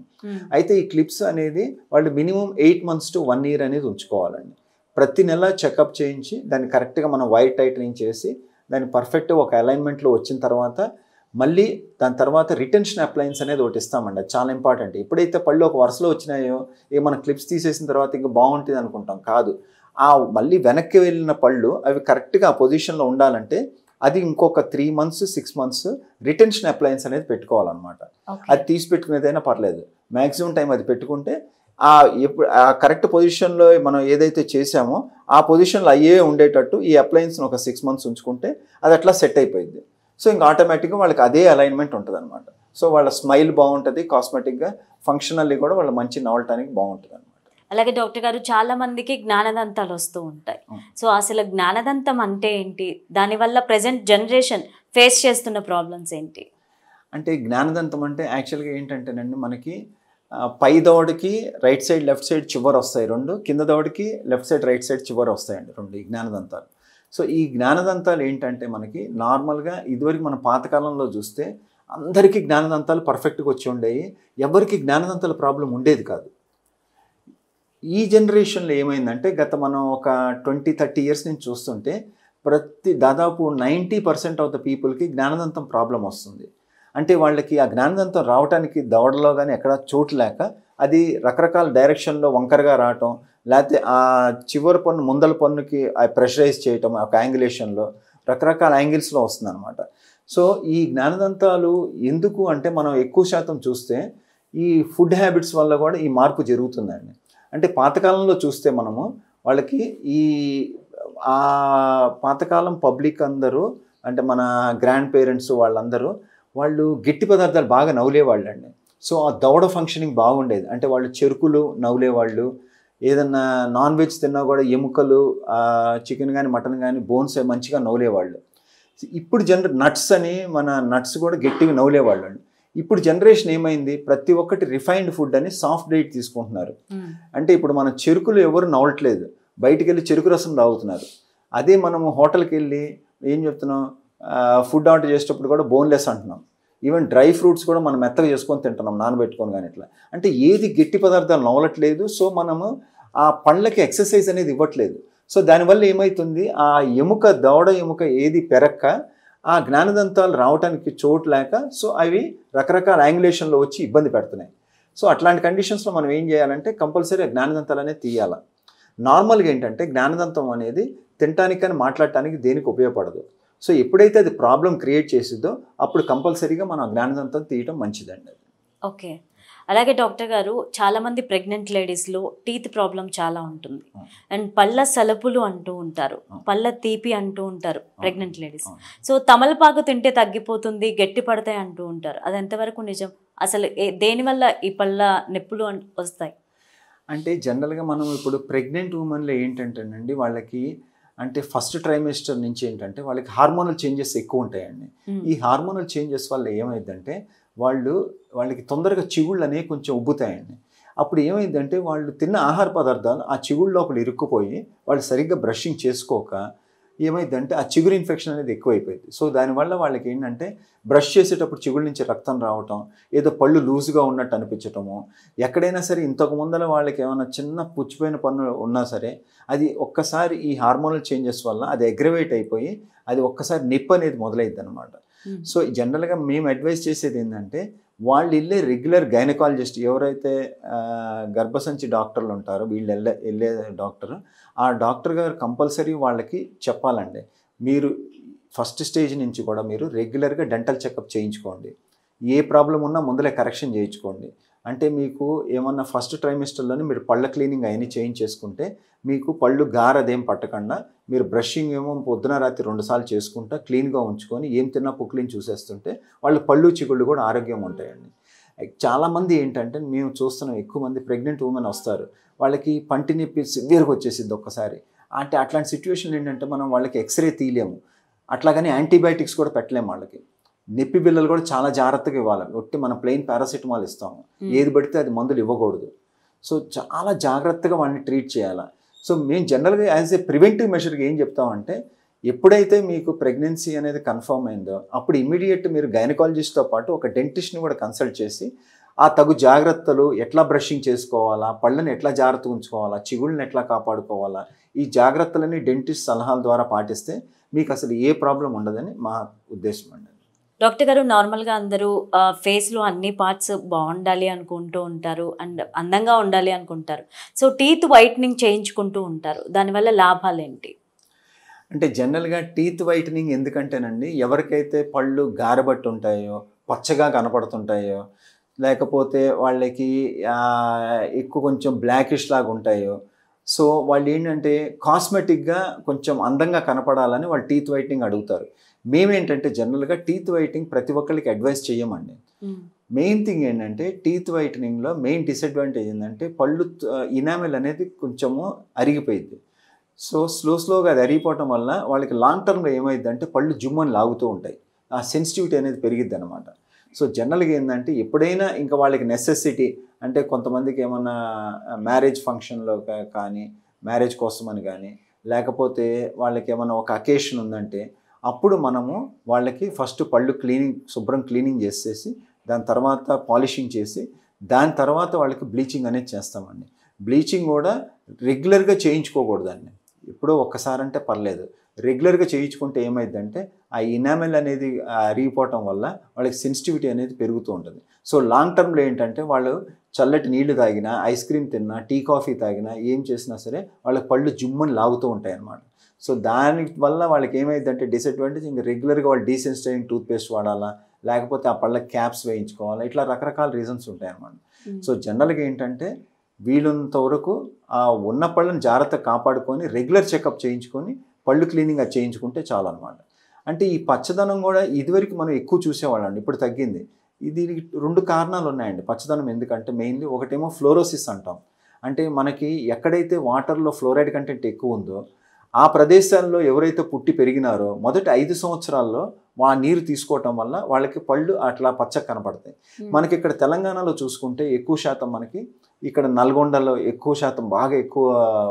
అయితే ఈ క్లిప్స్ అనేది వాళ్ళు మినిమం 8 months to 1 year అనేది ఉంచుకోవాలండి. ప్రతి నెల చెకప్ చేయించి దాన్ని కరెక్ట్గా మనం వైట్ టైటనింగ్ చేసి దాన్ని పర్ఫెక్ట్గా ఒక అలైన్మెంట్లో వచ్చిన తర్వాత మళ్ళీ దాని తర్వాత రిటెన్షన్ అప్లయన్స్ అనేది ఒకటి ఇస్తామండి. అది చాలా ఇంపార్టెంట్. ఎప్పుడైతే పళ్ళు ఒక వరుసలో వచ్చినాయో మనం క్లిప్స్ తీసేసిన తర్వాత ఇంకా బాగుంటుంది అనుకుంటాం, కాదు. మళ్ళీ వెనక్కి వెళ్ళిన పళ్ళు అవి కరెక్ట్గా ఆ పొజిషన్లో ఉండాలంటే అది ఇంకొక 3 months 6 months రిటెన్షన్ అప్లయన్స్ అనేది పెట్టుకోవాలన్నమాట. అది తీసి పెట్టుకునేదైనా పర్లేదు, మ్యాక్సిమం టైం అది పెట్టుకుంటే ఎప్పుడు ఆ కరెక్ట్ పొజిషన్లో మనం ఏదైతే చేసామో ఆ పొజిషన్లో అయ్యే ఉండేటట్టు ఈ అప్లయన్స్ని ఒక 6 months ఉంచుకుంటే అది అట్లా సెట్ అయిపోయింది. సో ఇంకా ఆటోమేటిక్గా వాళ్ళకి అదే అలైన్మెంట్ ఉంటుంది అనమాట. సో వాళ్ళ స్మైల్ బాగుంటుంది, కాస్మెటిక్గా ఫంక్షనల్లీ కూడా వాళ్ళ మంచి నవ్వటానికి బాగుంటుంది అనమాట. అలాగే డాక్టర్ గారు, చాలా మందికి జ్ఞానదంతాలు వస్తూ ఉంటాయి. సో అసలు జ్ఞానదంతం అంటే ఏంటి, దానివల్ల ప్రజెంట్ జనరేషన్ ఫేస్ చేస్తున్న ప్రాబ్లమ్స్ ఏంటి? అంటే జ్ఞానదంతం అంటే యాక్చువల్గా ఏంటంటేనండి, మనకి పై దవడకి రైట్ సైడ్ లెఫ్ట్ సైడ్ చివరి వస్తాయి 2, కింద దవడకి లెఫ్ట్ సైడ్ రైట్ సైడ్ చివరి వస్తాయండి 2 ఈ జ్ఞానదంతాలు. సో ఈ జ్ఞానదంతాలు ఏంటంటే మనకి నార్మల్గా ఇదివరకు మన పాతకాలంలో చూస్తే అందరికీ జ్ఞానదంతాలు పర్ఫెక్ట్గా వచ్చి ఉండేవి, ఎవరికి జ్ఞానదంతాల ప్రాబ్లం ఉండేది కాదు. ఈ జనరేషన్లో ఏమైందంటే మనం ఒక 20-30 years నుంచి చూస్తుంటే దాదాపు 90% ఆఫ్ ద పీపుల్కి జ్ఞానదంతం ప్రాబ్లం వస్తుంది. అంటే వాళ్ళకి ఆ జ్ఞానదంతం రావడానికి దవడలో కానీ ఎక్కడ చోటు లేక అది రకరకాల డైరెక్షన్లో వంకరగా రావటం, లేకపోతే ఆ చివరి పన్ను ముందల పన్నుకి ప్రెషరైజ్ చేయటం ఒక యాంగిలేషన్లో రకరకాల యాంగిల్స్లో వస్తుంది అనమాట. సో ఈ జ్ఞానదంతాలు ఎందుకు అంటే మనం ఎక్కువ శాతం చూస్తే ఈ ఫుడ్ హ్యాబిట్స్ వల్ల కూడా ఈ మార్పు జరుగుతుందండి. అంటే పాతకాలంలో చూస్తే మనము వాళ్ళకి ఈ పాతకాలం పబ్లిక్ అందరూ అంటే మన గ్రాండ్ పేరెంట్స్ వాళ్ళందరూ వాళ్ళు గట్టి పదార్థాలు బాగా నవ్వులేవాళ్ళండి. సో ఆ దవడ ఫంక్షనింగ్ బాగుండేది. అంటే వాళ్ళు చెరుకులు నవ్వులేవాళ్ళు, ఏదన్నా నాన్ వెజ్ తిన్నా కూడా ఎముకలు చికెన్ కానీ మటన్ కానీ బోన్స్ మంచిగా నవ్వులేవాళ్ళు. ఇప్పుడు నట్స్ అని మన నట్స్ కూడా గట్టిగా నవ్వులేవాళ్ళు అండి. ఇప్పుడు జనరేషన్ ఏమైంది, ప్రతి ఒక్కటి రిఫైన్డ్ ఫుడ్ అని సాఫ్ట్ డైట్ తీసుకుంటున్నారు. అంటే ఇప్పుడు మన చెరుకులు ఎవరు నవ్వట్లేదు, బయటికి వెళ్ళి చెరుకు రసం తాగుతున్నారు. అదే మనము హోటల్కి వెళ్ళి ఏం చెప్తున్నాం, ఫుడ్ ఆర్డర్ చేసేటప్పుడు కూడా బోన్లెస్ అంటున్నాం. ఈవెన్ డ్రై ఫ్రూట్స్ కూడా మనం మెత్తగా చేసుకొని తింటున్నాం, నానబెట్టుకొని కానీ ఇట్లా. అంటే ఏది గట్టి పదార్థాలు నవ్వట్లేదు. సో మనము ఆ పళ్ళకి ఎక్సర్సైజ్ అనేది ఇవ్వట్లేదు. సో దానివల్ల ఏమవుతుంది, ఆ ఎముక దవడ ఎముక ఏది పెరక్క ఆ జ్ఞానదంతాలు రావడానికి చోటు లేక సో అవి రకరకాల యాంగులేషన్లో వచ్చి ఇబ్బంది పెడుతున్నాయి. సో అట్లాంటి కండిషన్స్లో మనం ఏం చేయాలంటే కంపల్సరీ జ్ఞానదంతాలు అనేది తీయాలి. నార్మల్గా ఏంటంటే జ్ఞానదంతం అనేది తినటానికి కానీ మాట్లాడటానికి దేనికి ఉపయోగపడదు. సో ఎప్పుడైతే అది ప్రాబ్లం క్రియేట్ చేసిద్దో అప్పుడు కంపల్సరీగా మనం జ్ఞానదంతం తీయటం మంచిదండి. ఓకే. అలాగే డాక్టర్ గారు, చాలామంది ప్రెగ్నెంట్ లేడీస్లో టీత్ ప్రాబ్లం చాలా ఉంటుంది అండ్ పళ్ళ సలుపులు అంటూ ఉంటారు, పళ్ళ తీపి అంటూ ఉంటారు ప్రెగ్నెంట్ లేడీస్. సో తమలపాకు తింటే తగ్గిపోతుంది, గట్టి పడతాయి అంటూ ఉంటారు. అది ఎంతవరకు నిజం? అసలు దేనివల్ల ఈ పళ్ళ నొప్పులు వస్తాయి? అంటే జనరల్గా మనం ఇప్పుడు ప్రెగ్నెంట్ ఉమెన్లో ఏంటంటేనండి వాళ్ళకి అంటే ఫస్ట్ ట్రైమెస్టర్ నుంచి ఏంటంటే వాళ్ళకి హార్మోనల్ చేంజెస్ ఎక్కువ ఉంటాయండి. ఈ హార్మోనల్ చేంజెస్ వల్ల ఏమైందంటే వాళ్ళకి తొందరగా చిగుళ్ళు అనేవి కొంచెం ఉబ్బుతాయండి. అప్పుడు ఏమైందంటే వాళ్ళు తిన్న ఆహార పదార్థాలు ఆ చిగుళ్ళ లోపల ఇరుక్కుపోయి వాళ్ళు సరిగ్గా బ్రషింగ్ చేసుకోక ఏమైందంటే ఆ చిగురు ఇన్ఫెక్షన్ అనేది ఎక్కువైపోయింది. సో దానివల్ల వాళ్ళకి ఏంటంటే బ్రష్ చేసేటప్పుడు చిగుళ్ళ నుంచి రక్తం రావటం, ఏదో పళ్ళు లూజ్గా ఉన్నట్టు అనిపించటము, ఎక్కడైనా సరే ఇంతకు ముందర వాళ్ళకి ఏమైనా చిన్న పుచ్చిపోయిన పన్ను ఉన్నా సరే అది ఒక్కసారి ఈ హార్మోనల్ చేంజెస్ వల్ల అది అగ్రవేట్ అయిపోయి అది ఒక్కసారి నొప్పి అనేది మొదలైద్ది అనమాట. సో జనరల్గా మేము అడ్వైస్ చేసేది ఏంటంటే వాళ్ళు వెళ్ళే రెగ్యులర్ గైనకాలజిస్ట్ ఎవరైతే గర్భసంచి డాక్టర్లు ఉంటారో వీళ్ళు వెళ్ళే డాక్టర్, ఆ డాక్టర్ గారు కంపల్సరీ వాళ్ళకి చెప్పాలండి, మీరు ఫస్ట్ స్టేజ్ నుంచి కూడా మీరు రెగ్యులర్గా డెంటల్ చెకప్ చేయించుకోండి. ఏ ప్రాబ్లం ఉన్నా ముందలే కరెక్షన్ చేయించుకోండి. అంటే మీకు ఏమన్నా ఫస్ట్ ట్రైమిస్టర్లోనే మీరు పళ్ళ క్లీనింగ్ అవన్నీ చేయించేసుకుంటే మీకు పళ్ళు గారదేం పట్టకుండా మీరు బ్రషింగ్ ఏమో పొద్దున రాత్రి 2 సార్లు చేసుకుంటా క్లీన్గా ఉంచుకొని ఏం తిన్నా పుక్లీని చూసేస్తుంటే వాళ్ళ పళ్ళు చిగుళ్ళు కూడా ఆరోగ్యం ఉంటాయండి. చాలామంది ఏంటంటే మేము చూస్తున్నాం ఎక్కువ మంది ప్రెగ్నెంట్ ఉమెన్ వస్తారు, వాళ్ళకి పంటి నొప్పి సివియర్గా వచ్చేసింది ఒక్కసారి. అంటే అట్లాంటి సిచ్యువేషన్ ఏంటంటే మనం వాళ్ళకి ఎక్స్రే తీయలేము, అట్లాగని యాంటీబయాటిక్స్ కూడా పెట్టలేము. వాళ్ళకి నొప్పి బిళ్ళలు కూడా చాలా జాగ్రత్తగా ఇవ్వాలి. ఒట్టి మనం ప్లెయిన్ పారాసిటమాల్ ఇస్తాము, ఏది పడితే అది మందులు ఇవ్వకూడదు. సో చాలా జాగ్రత్తగా వాళ్ళని ట్రీట్ చేయాలి. సో మేము జనరల్గా యాజ్ ఏ ప్రివెంటివ్ మెషర్గా ఏం చెప్తామంటే ఎప్పుడైతే మీకు ప్రెగ్నెన్సీ అనేది కన్ఫర్మ్ అయిందో అప్పుడు ఇమీడియట్ మీరు గైనకాలజిస్ట్తో పాటు ఒక డెంటిస్ట్ని కూడా కన్సల్ట్ చేసి ఆ తగు జాగ్రత్తలు ఎట్లా బ్రషింగ్ చేసుకోవాలా, పళ్ళని ఎట్లా జాగ్రత్తగా ఉంచుకోవాలా, చిగుళ్ళని ఎట్లా కాపాడుకోవాలా, ఈ జాగ్రత్తలని డెంటిస్ట్ సలహాల ద్వారా పాటిస్తే మీకు అసలు ఏ ప్రాబ్లం ఉండదని మా ఉద్దేశం అండి. డాక్టర్ గారు, నార్మల్గా అందరూ ఫేస్లో అన్ని పార్ట్స్ బాగుండాలి అనుకుంటూ ఉంటారు అండ్ అందంగా ఉండాలి అనుకుంటారు. సో టీత్ వైట్నింగ్ చేయించుకుంటూ ఉంటారు, దానివల్ల లాభాలు ఏంటి? అంటే జనరల్గా టీత్ వైటనింగ్ ఎందుకంటేనండి ఎవరికైతే పళ్ళు గారబట్టి ఉంటాయో, పచ్చగా కనపడుతుంటాయో, లేకపోతే వాళ్ళకి ఎక్కువ కొంచెం బ్లాకిష్ లాగా ఉంటాయో, సో వాళ్ళు ఏంటంటే కాస్మెటిక్గా కొంచెం అందంగా కనపడాలని వాళ్ళు టీత్ వైటనింగ్ అడుగుతారు. మేమేంటంటే జనరల్గా టీత్ వైటనింగ్ ప్రతి ఒక్కరికి అడ్వైస్ చేయమండి. మెయిన్ థింగ్ ఏంటంటే టీత్ వైటనింగ్లో మెయిన్ డిసడ్వాంటేజ్ ఏంటంటే పళ్ళు ఇనామెల్ అనేది కొంచెము అరిగిపోయింది. సో స్లోగా అది అరిగిపోవటం వల్ల వాళ్ళకి లాంగ్ టర్మ్లో ఏమైందంటే పళ్ళు జుమ్మని లాగుతూ ఉంటాయి, ఆ సెన్సిటివిటీ అనేది పెరిగిద్ది అనమాట. సో జనరల్గా ఏంటంటే ఎప్పుడైనా ఇంకా వాళ్ళకి నెసెసిటీ అంటే కొంతమందికి ఏమన్నా మ్యారేజ్ ఫంక్షన్లో కానీ మ్యారేజ్ కోసమని కానీ లేకపోతే వాళ్ళకి ఏమన్నా ఒక అకేషన్ ఉందంటే అప్పుడు మనము వాళ్ళకి ఫస్ట్ పళ్ళు శుభ్రం క్లీనింగ్ చేసేసి దాని తర్వాత పాలిషింగ్ చేసి దాని తర్వాత వాళ్ళకి బ్లీచింగ్ అనేది చేస్తామండి. బ్లీచింగ్ కూడా రెగ్యులర్గా చేయించుకోకూడదండి, ఎప్పుడో ఒక్కసారి అంటే పర్లేదు. రెగ్యులర్గా చేయించుకుంటే ఏమైందంటే ఆ ఇనామెల్ అనేది అరిగిపోవటం వల్ల వాళ్ళకి సెన్సిటివిటీ అనేది పెరుగుతూ ఉంటుంది. సో లాంగ్ టర్మ్లో ఏంటంటే వాళ్ళు చల్లటి నీళ్లు తాగినా, ఐస్ క్రీమ్ తిన్నా, టీ కాఫీ తాగినా, ఏం చేసినా సరే వాళ్ళకి పళ్ళు జుమ్మని లాగుతూ ఉంటాయి అన్నమాట. సో దాని వల్ల వాళ్ళకి ఏమైందంటే డిసడ్వాంటేజ్ ఇంకా రెగ్యులర్గా వాళ్ళు డీసెన్సిటైజింగ్ టూత్పేస్ట్ వాడాలా, లేకపోతే ఆ పళ్ళకి క్యాప్స్ వేయించుకోవాలా, ఇట్లా రకరకాల రీజన్స్ ఉంటాయి అన్నమాట. సో జనరల్గా ఏంటంటే వీలున్నంత వరకు ఆ ఉన్న పళ్ళని జాగ్రత్తగా కాపాడుకొని రెగ్యులర్ చెకప్ చేయించుకొని పళ్ళు క్లీనింగ్ అది చేయించుకుంటే చాలు అనమాట. అంటే ఈ పచ్చదనం కూడా ఇదివరకు మనం ఎక్కువ చూసేవాళ్ళండి, ఇప్పుడు తగ్గింది. దీనికి 2 కారణాలు ఉన్నాయండి పచ్చదనం ఎందుకంటే. మెయిన్లీ ఒకటేమో ఫ్లోరోసిస్ అంటాం, అంటే మనకి ఎక్కడైతే వాటర్లో ఫ్లోరైడ్ కంటెంట్ ఎక్కువ ఉందో ఆ ప్రదేశాల్లో ఎవరైతే పుట్టి పెరిగినారో మొదటి 5 సంవత్సరాల్లో ఆ నీరు తీసుకోవటం వల్ల వాళ్ళకి పళ్ళు అట్లా పచ్చగా కనపడతాయి. మనకి ఇక్కడ తెలంగాణలో చూసుకుంటే ఎక్కువ శాతం మనకి ఇక్కడ నల్గొండలో ఎక్కువ శాతం బాగా ఎక్కువ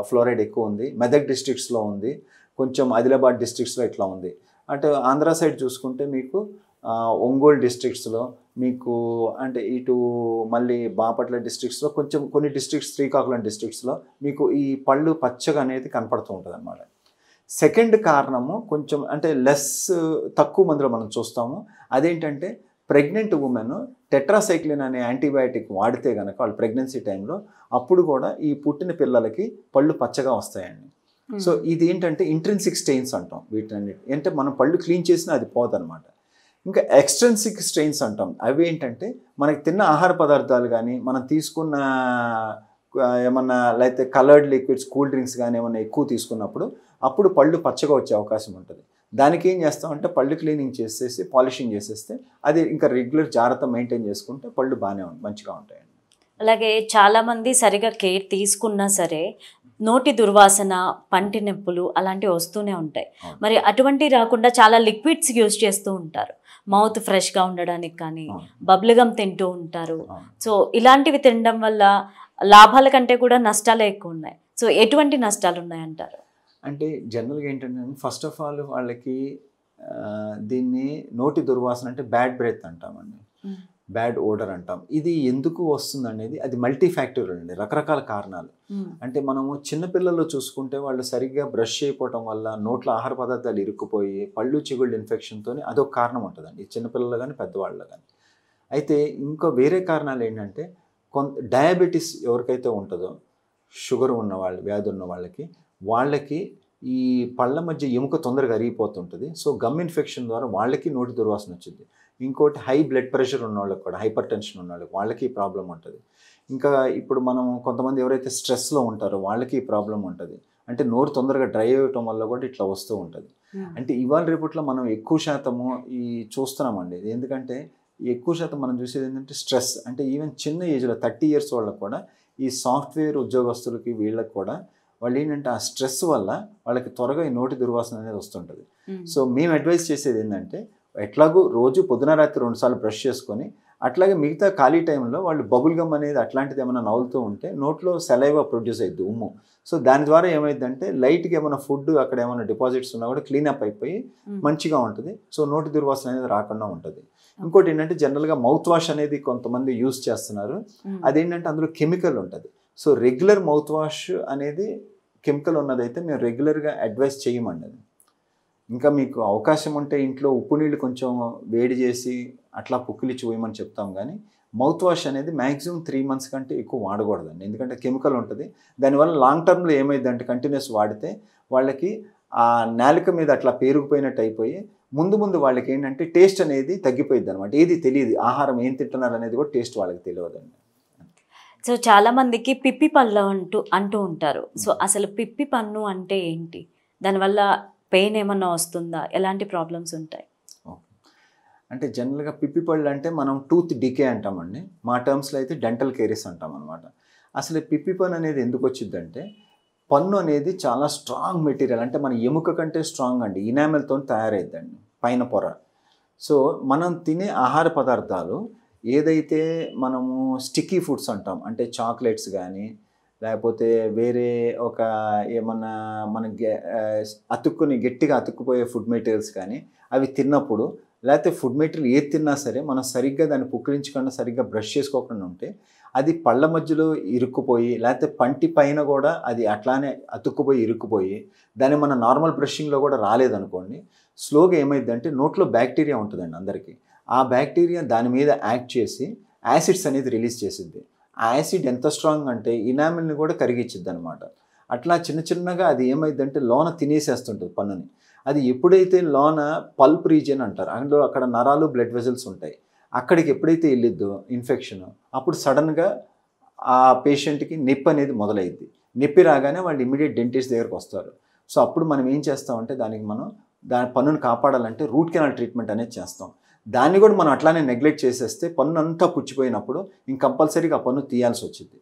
ఫ్లోరైడ్ ఎక్కువ ఉంది, మెదక్ డిస్ట్రిక్ట్స్లో ఉంది, కొంచెం ఆదిలాబాద్ డిస్ట్రిక్ట్స్లో ఇట్లా ఉంది. అంటే ఆంధ్ర సైడ్ చూసుకుంటే మీకు ఒంగోలు డిస్ట్రిక్ట్స్లో మీకు, అంటే ఇటు మళ్ళీ బాపట్ల డిస్ట్రిక్ట్స్లో కొంచెం కొన్ని డిస్ట్రిక్ట్స్, శ్రీకాకుళం డిస్ట్రిక్ట్స్లో మీకు ఈ పళ్ళు పచ్చగా అనేది కనపడుతూ ఉంటుంది అన్నమాట. సెకండ్ కారణము కొంచెం అంటే తక్కువ మందిలో మనం చూస్తాము, అదేంటంటే ప్రెగ్నెంట్ ఉమెన్ టెట్రాసైక్లిన్ అనే యాంటీబయాటిక్ వాడితే కనుక వాళ్ళు ప్రెగ్నెన్సీ టైంలో అప్పుడు కూడా ఈ పుట్టిన పిల్లలకి పళ్ళు పచ్చగా వస్తాయండి. సో ఇది ఏంటంటే ఇంట్రిన్సిక్ స్టెయిన్స్ అంటాం వీటిని, అంటే మనం పళ్ళు క్లీన్ చేసినా అది పోదన్నమాట. ఇంకా ఎక్స్ట్రిన్సిక్ స్టెయిన్స్ అంటాం, అవి ఏంటంటే మనకి తిన్న ఆహార పదార్థాలు కానీ మనం తీసుకున్న ఏమన్నా లేకపోతే కలర్డ్ లిక్విడ్స్, కూల్ డ్రింక్స్ కానీ ఏమన్నా ఎక్కువ తీసుకున్నప్పుడు అప్పుడు పళ్ళు పచ్చగా వచ్చే అవకాశం ఉంటుంది. దానికి ఏం చేస్తామంటే పళ్ళు క్లీనింగ్ చేసేసి పాలిషింగ్ చేసేస్తే అది ఇంకా రెగ్యులర్ జాగ్రత్త మెయింటైన్ చేసుకుంటే పళ్ళు బాగానే మంచిగా ఉంటాయండి. అలాగే చాలామంది సరిగా కేర్ తీసుకున్నా సరే నోటి దుర్వాసన, పంటి నొప్పులు అలాంటివి వస్తూనే ఉంటాయి. మరి అటువంటి రాకుండా చాలా లిక్విడ్స్ యూజ్ చేస్తూ ఉంటారు మౌత్ ఫ్రెష్గా ఉండడానికి, కానీ బబుల్ గమ్ తింటూ ఉంటారు. సో ఇలాంటివి తినడం వల్ల లాభాల కంటే కూడా నష్టాలే ఎక్కువ ఉన్నాయి. సో ఎటువంటి నష్టాలు ఉన్నాయంటారు? అంటే జనరల్గా ఏంటంటే ఫస్ట్ ఆఫ్ ఆల్ వాళ్ళకి దీన్ని నోటి దుర్వాసన అంటే బ్యాడ్ బ్రెత్ అంటామండి, బ్యాడ్ ఓడర్ అంటాం. ఇది ఎందుకు వస్తుంది అనేది అది మల్టీ ఫ్యాక్టోరియల్ అండి, రకరకాల కారణాలు. అంటే మనము చిన్నపిల్లల్లో చూసుకుంటే వాళ్ళు సరిగ్గా బ్రష్ చేయకపోవటం వల్ల నోట్లో ఆహార పదార్థాలు ఇరుక్కుపోయి పళ్ళు చిగుళ్ళు ఇన్ఫెక్షన్తో అదొక కారణం ఉంటుందండి, చిన్నపిల్లలు కానీ పెద్దవాళ్ళు కానీ. అయితే ఇంకా వేరే కారణాలు ఏంటంటే డయాబెటీస్ ఎవరికైతే ఉంటుందో, షుగర్ ఉన్నవాళ్ళు, వ్యాధి ఉన్న వాళ్ళకి ఈ పళ్ళ మధ్య ఎముక తొందరగా అరిగిపోతుంటుంది. సో గమ్ ఇన్ఫెక్షన్ ద్వారా వాళ్ళకి నోటి దుర్వాసన వచ్చింది. ఇంకోటి హై బ్లడ్ ప్రెషర్ ఉన్న వాళ్ళకి కూడా, హైపర్ టెన్షన్ ఉన్న వాళ్ళకి ప్రాబ్లం ఉంటుంది. ఇంకా ఇప్పుడు మనం కొంతమంది ఎవరైతే స్ట్రెస్లో ఉంటారో వాళ్ళకి ప్రాబ్లం ఉంటుంది, అంటే నోరు తొందరగా డ్రై అవ్వటం వల్ల కూడా ఇట్లా వస్తూ ఉంటుంది. అంటే ఇవాళ రేపట్లో మనం ఎక్కువ శాతము ఈ చూస్తున్నామండి, ఎందుకంటే ఎక్కువ శాతం మనం చూసేది ఏంటంటే స్ట్రెస్. అంటే ఈవెన్ చిన్న ఏజ్లో 30 years వాళ్ళకి కూడా ఈ సాఫ్ట్వేర్ ఉద్యోగస్తులకి వీళ్ళకి కూడా వాళ్ళు ఏంటంటే ఆ స్ట్రెస్ వల్ల వాళ్ళకి త్వరగా ఈ నోటి దుర్వాసన అనేది వస్తుంటుంది. సో మేము అడ్వైస్ చేసేది ఏంటంటే ఎట్లాగూ రోజు పొద్దున రాత్రి 2 సార్లు బ్రష్ చేసుకొని, అట్లాగే మిగతా ఖాళీ టైంలో వాళ్ళు బబుల్ గమ్ అనేది అట్లాంటిది ఏమైనా నవ్వులుతూ ఉంటే నోట్లో సెలైవా ప్రొడ్యూస్ అయ్యిద్ది, ఉమ్ము. సో దాని ద్వారా ఏమైందంటే లైట్గా ఏమైనా ఫుడ్ అక్కడ ఏమైనా డిపాజిట్స్ ఉన్నా కూడా క్లీనప్ అయిపోయి మంచిగా ఉంటుంది. సో నోటి దుర్వాసన అనేది రాకుండా ఉంటుంది. ఇంకోటి ఏంటంటే జనరల్గా మౌత్ వాష్ అనేది కొంతమంది యూజ్ చేస్తున్నారు, అదేంటంటే అందులో కెమికల్ ఉంటుంది. సో రెగ్యులర్ మౌత్ వాష్ అనేది కెమికల్ ఉన్నదైతే మేము రెగ్యులర్గా అడ్వైస్ చేయమండి. అది ఇంకా మీకు అవకాశం ఉంటే ఇంట్లో ఉప్పు నీళ్ళు కొంచెం వేడి చేసి అట్లా పుక్కిలిచ్చి పోయమని చెప్తాం, కానీ మౌత్ వాష్ అనేది మ్యాక్సిమం 3 months కంటే ఎక్కువ వాడకూడదండి, ఎందుకంటే కెమికల్ ఉంటుంది. దానివల్ల లాంగ్ టర్మ్లో ఏమైందంటే కంటిన్యూస్ వాడితే వాళ్ళకి ఆ నాలుక మీద అట్లా పేరుకుపోయినట్టు అయిపోయి ముందు వాళ్ళకి ఏంటంటే టేస్ట్ అనేది తగ్గిపోయింది అనమాట. ఏది తెలియదు, ఆహారం ఏం తింటున్నారు అనేది కూడా టేస్ట్ వాళ్ళకి తెలియదండి. సో చాలామందికి పిప్పి పళ్ళు అంటూ ఉంటారు. సో అసలు పిప్పి పన్ను అంటే ఏంటి, దానివల్ల పెయిన్ ఏమన్నా వస్తుందా, ఎలాంటి ప్రాబ్లమ్స్ ఉంటాయి? అంటే జనరల్గా పిప్పి పళ్ళు అంటే మనం టూత్ డికే అంటామండి, మా టర్మ్స్లో అయితే డెంటల్ కేరీస్ అంటాం అనమాట. అసలు పిప్పి పన్ను అనేది ఎందుకు వచ్చిందంటే పన్ను అనేది చాలా స్ట్రాంగ్ మెటీరియల్, అంటే మన ఎముక కంటే స్ట్రాంగ్ అండి, ఇనామెల్తో తయారైద్దండి పైన పొర. సో మనం తినే ఆహార పదార్థాలు ఏదైతే మనము స్టిక్కీ ఫుడ్స్ అంటాం, అంటే చాక్లెట్స్ కానీ లేకపోతే వేరే ఒక ఏమన్నా మన గట్టిగా అతుక్కుపోయే ఫుడ్ మెటీరియల్స్ కానీ అవి తిన్నప్పుడు, లేకపోతే ఫుడ్ మెటీరియల్ ఏది తిన్నా సరే మనం సరిగ్గా దాన్ని పుక్కిలించకుండా సరిగ్గా బ్రష్ చేసుకోకుండా ఉంటే అది పళ్ళ మధ్యలో ఇరుక్కుపోయి, లేకపోతే పంటి పైన కూడా అది అట్లానే అతుక్కుపోయి ఇరుక్కుపోయి దాన్ని మన నార్మల్ బ్రషింగ్లో కూడా రాలేదనుకోండి, స్లోగా ఏమైందంటే నోట్లో బ్యాక్టీరియా ఉంటుందండి అందరికీ, ఆ బ్యాక్టీరియా దాని మీద యాక్ట్ చేసి యాసిడ్స్ అనేది రిలీజ్ చేసిద్ది. ఆ యాసిడ్ ఎంత స్ట్రాంగ్ అంటే ఇనామిల్ని కూడా కరిగిచ్చిద్ది అనమాట. అట్లా చిన్నగా అది ఏమైందంటే లోన తినేసేస్తుంటుంది పన్నుని. అది ఎప్పుడైతే లోన పల్ప్ రీజియన్ అంటారు, అందులో అక్కడ నరాలు బ్లడ్ వెజల్స్ ఉంటాయి, అక్కడికి ఎప్పుడైతే వెళ్ళిద్దో ఇన్ఫెక్షన్, అప్పుడు సడన్గా ఆ పేషెంట్కి నొప్పి అనేది మొదలైద్ది. నొప్పి రాగానే వాళ్ళు ఇమీడియట్ డెంటిస్ట్ దగ్గరకు వస్తారు. సో అప్పుడు మనం ఏం చేస్తామంటే దానికి మనం దాని పన్నును కాపాడాలంటే రూట్ కెనాల్ ట్రీట్మెంట్ అనేది చేస్తాం. దాన్ని కూడా మనం అట్లానే నెగ్లెక్ట్ చేసేస్తే పన్ను అంతా పుచ్చిపోయినప్పుడు ఇంక కంపల్సరీగా ఆ పన్ను తీయాల్సి వచ్చింది.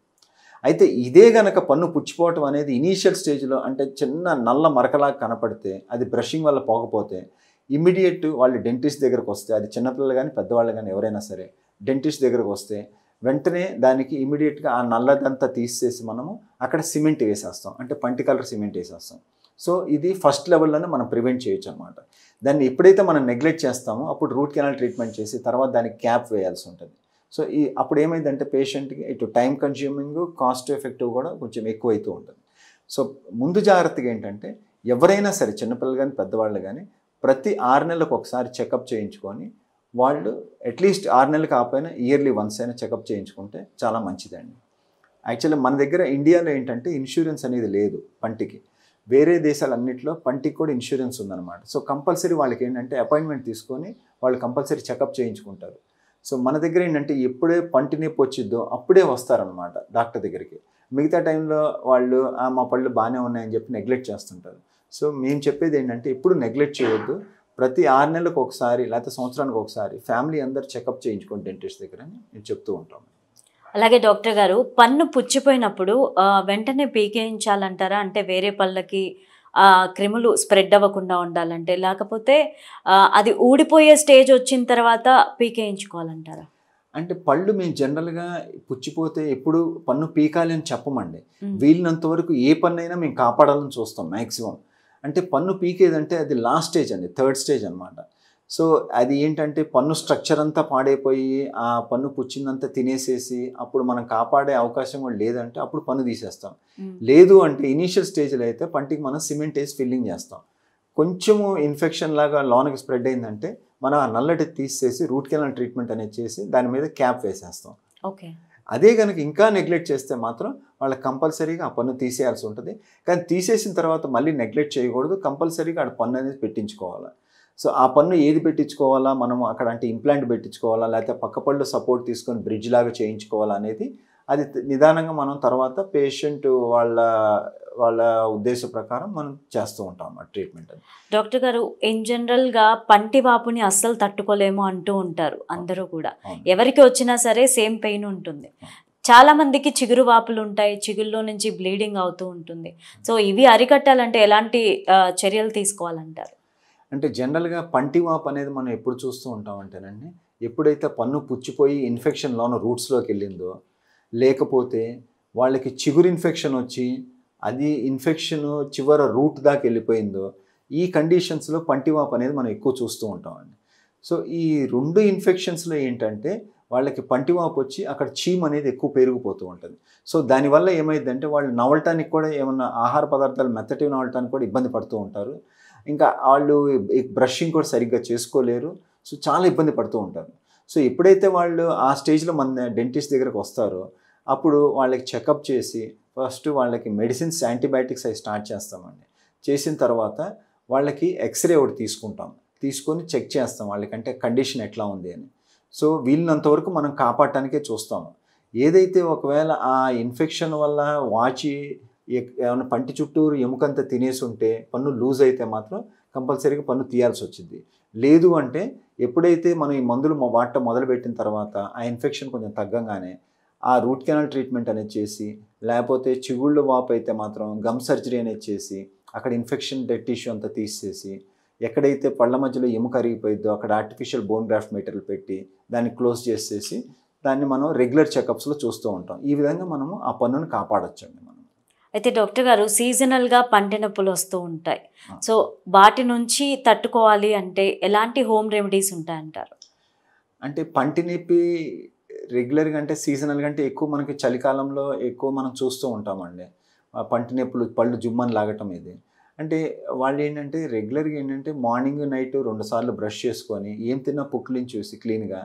అయితే ఇదే గనక పన్ను పుచ్చిపోవటం అనేది ఇనీషియల్ స్టేజ్లో అంటే చిన్న నల్ల మరకలాగా కనపడితే, అది బ్రషింగ్ వల్ల పోకపోతే ఇమ్మీడియట్ వాళ్ళు డెంటిస్ట్ దగ్గరకు వస్తే, అది చిన్నపిల్లలు కానీ పెద్దవాళ్ళు కానీ ఎవరైనా సరే డెంటిస్ట్ దగ్గరకు వస్తే వెంటనే దానికి ఇమీడియట్గా ఆ నల్లదంతా తీసేసి మనము అక్కడ సిమెంట్ వేసేస్తాం, అంటే పంటి కలర్ సిమెంట్ వేసేస్తాం. సో ఇది ఫస్ట్ లెవెల్లోనే మనం ప్రివెంట్ చేయొచ్చు అనమాట. దాన్ని ఎప్పుడైతే మనం నెగ్లెక్ట్ చేస్తామో అప్పుడు రూట్ కెనాల్ ట్రీట్మెంట్ చేసి తర్వాత దానికి క్యాప్ వేయాల్సి ఉంటుంది. సో అప్పుడు ఏమైందంటే పేషెంట్కి ఇటు టైం కన్జ్యూమింగ్, కాస్ట్ ఎఫెక్టివ్ కూడా కొంచెం ఎక్కువైతూ ఉంటుంది. సో ముందు జాగ్రత్తగా ఏంటంటే ఎవరైనా సరే చిన్నపిల్లలు కానీ పెద్దవాళ్ళు కానీ ప్రతి 6 నెలలకు ఒకసారి చెకప్ చేయించుకొని వాళ్ళు అట్లీస్ట్ 6 నెలలు కాకపోయినా ఇయర్లీ వన్స్ అయినా చెకప్ చేయించుకుంటే చాలా మంచిదండి. యాక్చువల్లీ మన దగ్గర ఇండియాలో ఏంటంటే ఇన్సూరెన్స్ అనేది లేదు పంటికి. వేరే దేశాలన్నింటిలో పంటికి కూడా ఇన్సూరెన్స్ ఉందన్నమాట. సో కంపల్సరీ వాళ్ళకి ఏంటంటే అపాయింట్మెంట్ తీసుకొని వాళ్ళు కంపల్సరీ చెకప్ చేయించుకుంటారు. సో మన దగ్గర ఏంటంటే ఎప్పుడే పంటి నొప్పి వచ్చిద్దో అప్పుడే వస్తారనమాట డాక్టర్ దగ్గరికి. మిగతా టైంలో వాళ్ళు మా పళ్ళు బాగానే ఉన్నాయని చెప్పి నెగ్లెక్ట్ చేస్తుంటారు. సో మేము చెప్పేది ఏంటంటే ఎప్పుడు నెగ్లెక్ట్ చేయొద్దు. ప్రతి 6 నెలలకు ఒకసారి లేకపోతే సంవత్సరానికి ఒకసారి ఫ్యామిలీ అందరు చెకప్ చేయించుకోండి డెంటిస్ట్ దగ్గర అని నేను చెప్తూ ఉంటాం. అలాగే డాక్టర్ గారు, పన్ను పుచ్చిపోయినప్పుడు వెంటనే పీకేయించాలంటారా? అంటే వేరే పళ్ళకి క్రిములు స్ప్రెడ్ అవ్వకుండా ఉండాలంటే, లేకపోతే అది ఊడిపోయే స్టేజ్ వచ్చిన తర్వాత పీకేయించుకోవాలంటారా? అంటే పళ్ళు మేము జనరల్గా పుచ్చిపోతే ఎప్పుడు పన్ను పీకాలి అని చెప్పమండి. వీళ్ళినంత వరకు ఏ పన్నైనా మేము కాపాడాలని చూస్తాం మ్యాక్సిమం. అంటే పన్ను పీకేదంటే అది లాస్ట్ స్టేజ్ అండి, 3rd స్టేజ్ అనమాట. సో అది ఏంటంటే పన్ను స్ట్రక్చర్ అంతా పాడైపోయి ఆ పన్ను పుచ్చిందంతా తినేసేసి అప్పుడు మనం కాపాడే అవకాశం కూడా లేదంటే అప్పుడు పన్ను తీసేస్తాం. లేదు అంటే ఇనీషియల్ స్టేజ్లో అయితే పంటికి మనం సిమెంట్ వేసి ఫిల్లింగ్ చేస్తాం. కొంచెము ఇన్ఫెక్షన్ లాగా లోనకి స్ప్రెడ్ అయిందంటే మనం ఆ నల్లటి తీసేసి రూట్ కెనాల్ ట్రీట్మెంట్ అనేది చేసి దాని మీద క్యాప్ వేసేస్తాం. ఓకే. అదే కనుక ఇంకా నెగ్లెక్ట్ చేస్తే మాత్రం వాళ్ళకి కంపల్సరీగా ఆ పన్ను తీసేయాల్సి ఉంటుంది. కానీ తీసేసిన తర్వాత మళ్ళీ నెగ్లెక్ట్ చేయకూడదు, కంపల్సరీగా ఆ పన్ను అనేది పెట్టించుకోవాలి. సో ఆ పన్ను ఏది పెట్టించుకోవాలా, మనం అక్కడ అంటే ఇంప్లాంట్ పెట్టించుకోవాలా లేకపోతే పక్క పళ్ళు సపోర్ట్ తీసుకొని బ్రిడ్జ్ లాగా చేయించుకోవాలా అనేది అది నిదానంగా మనం తర్వాత పేషెంట్ వాళ్ళ ఉద్దేశ ప్రకారం మనం చేస్తూ ఉంటాం ఆ ట్రీట్మెంట్. డాక్టర్ గారు, ఇన్ జనరల్గా పంటి వాపుని అస్సలు తట్టుకోలేము అంటూ ఉంటారు అందరూ కూడా. ఎవరికి వచ్చినా సరే సేమ్ పెయిన్ ఉంటుంది. చాలా మందికి చిగురు వాపులు ఉంటాయి, చిగుల్లో నుంచి బ్లీడింగ్ అవుతూ ఉంటుంది. సో ఇవి అరికట్టాలంటే ఎలాంటి చర్యలు తీసుకోవాలంటారు? అంటే జనరల్గా పంటి వాపు అనేది మనం ఎప్పుడు చూస్తూ ఉంటామంటేనండి, ఎప్పుడైతే పన్ను పుచ్చిపోయి ఇన్ఫెక్షన్ లోన రూట్స్లోకి వెళ్ళిందో, లేకపోతే వాళ్ళకి చిగురు ఇన్ఫెక్షన్ వచ్చి అది ఇన్ఫెక్షన్ చివర రూట్ దాకా వెళ్ళిపోయిందో, ఈ కండిషన్స్లో పంటివాపు అనేది మనం ఎక్కువ చూస్తూ ఉంటామండి. సో ఈ 2 ఇన్ఫెక్షన్స్లో ఏంటంటే వాళ్ళకి పంటివాపు వచ్చి అక్కడ చీమ్ అనేది ఎక్కువ పెరిగిపోతూ ఉంటుంది. సో దానివల్ల ఏమైందంటే వాళ్ళు నవలటానికి కూడా ఏమన్నా ఆహార పదార్థాలు మెత్తటివి నవలటానికి కూడా ఇబ్బంది పడుతూ ఉంటారు. ఇంకా వాళ్ళు బ్రషింగ్ కూడా సరిగ్గా చేసుకోలేరు. సో చాలా ఇబ్బంది పడుతూ ఉంటారు. సో ఎప్పుడైతే వాళ్ళు ఆ స్టేజ్లో మన డెంటిస్ట్ దగ్గరకు వస్తారో అప్పుడు వాళ్ళకి చెకప్ చేసి ఫస్ట్ వాళ్ళకి మెడిసిన్స్, యాంటీబయాటిక్స్ అవి స్టార్ట్ చేస్తామండి. చేసిన తర్వాత వాళ్ళకి ఎక్స్రే ఒకటి తీసుకొని చెక్ చేస్తాం వాళ్ళకంటే కండిషన్ ఎట్లా ఉంది అని. సో వీళ్ళనంతవరకు మనం కాపాడటానికే చూస్తాము. ఏదైతే ఒకవేళ ఆ ఇన్ఫెక్షన్ వల్ల వాచి ఏమైనా పంటి చుట్టూరు ఎముకంతా తినేసి ఉంటే పన్ను లూజ్ అయితే మాత్రం కంపల్సరీగా పన్ను తీయాల్సి వచ్చింది. లేదు అంటే ఎప్పుడైతే మనం ఈ మందులు వాడటం మొదలుపెట్టిన తర్వాత ఆ ఇన్ఫెక్షన్ కొంచెం తగ్గంగానే ఆ రూట్ కెనాల్ ట్రీట్మెంట్ అనేది చేసి, లేకపోతే చిగుళ్ళు వాపు అయితే మాత్రం గమ్ సర్జరీ అనేది చేసి అక్కడ ఇన్ఫెక్షన్ డెడ్ టిష్యూ అంతా తీసేసి ఎక్కడైతే పళ్ళ మధ్యలో ఎముక అరిగిపోయిద్దో అక్కడ ఆర్టిఫిషియల్ బోన్ గ్రాఫ్ట్ మెటీరియల్ పెట్టి దాన్ని క్లోజ్ చేసేసి దాన్ని మనం రెగ్యులర్ చెకప్స్లో చూస్తూ ఉంటాం. ఈ విధంగా మనము ఆ పన్నును కాపాడొచ్చండి మనం. అయితే డాక్టర్ గారు, సీజనల్గా పంటి నొప్పులు వస్తూ ఉంటాయి. సో వాటి నుంచి తట్టుకోవాలి అంటే ఎలాంటి హోమ్ రెమెడీస్ ఉంటాయంటారు? అంటే పంటి నొప్పి రెగ్యులర్గా అంటే సీజనల్గా అంటే ఎక్కువ మనకి చలికాలంలో ఎక్కువ మనం చూస్తూ ఉంటామండి. పంటి నొప్పులు, పళ్ళు జుమ్మని లాగటం ఇది. అంటే వాళ్ళు ఏంటంటే రెగ్యులర్గా ఏంటంటే మార్నింగ్ నైట్ 2 సార్లు బ్రష్ చేసుకొని ఏం తిన్నా పుక్లిని చూసి క్లీన్గా,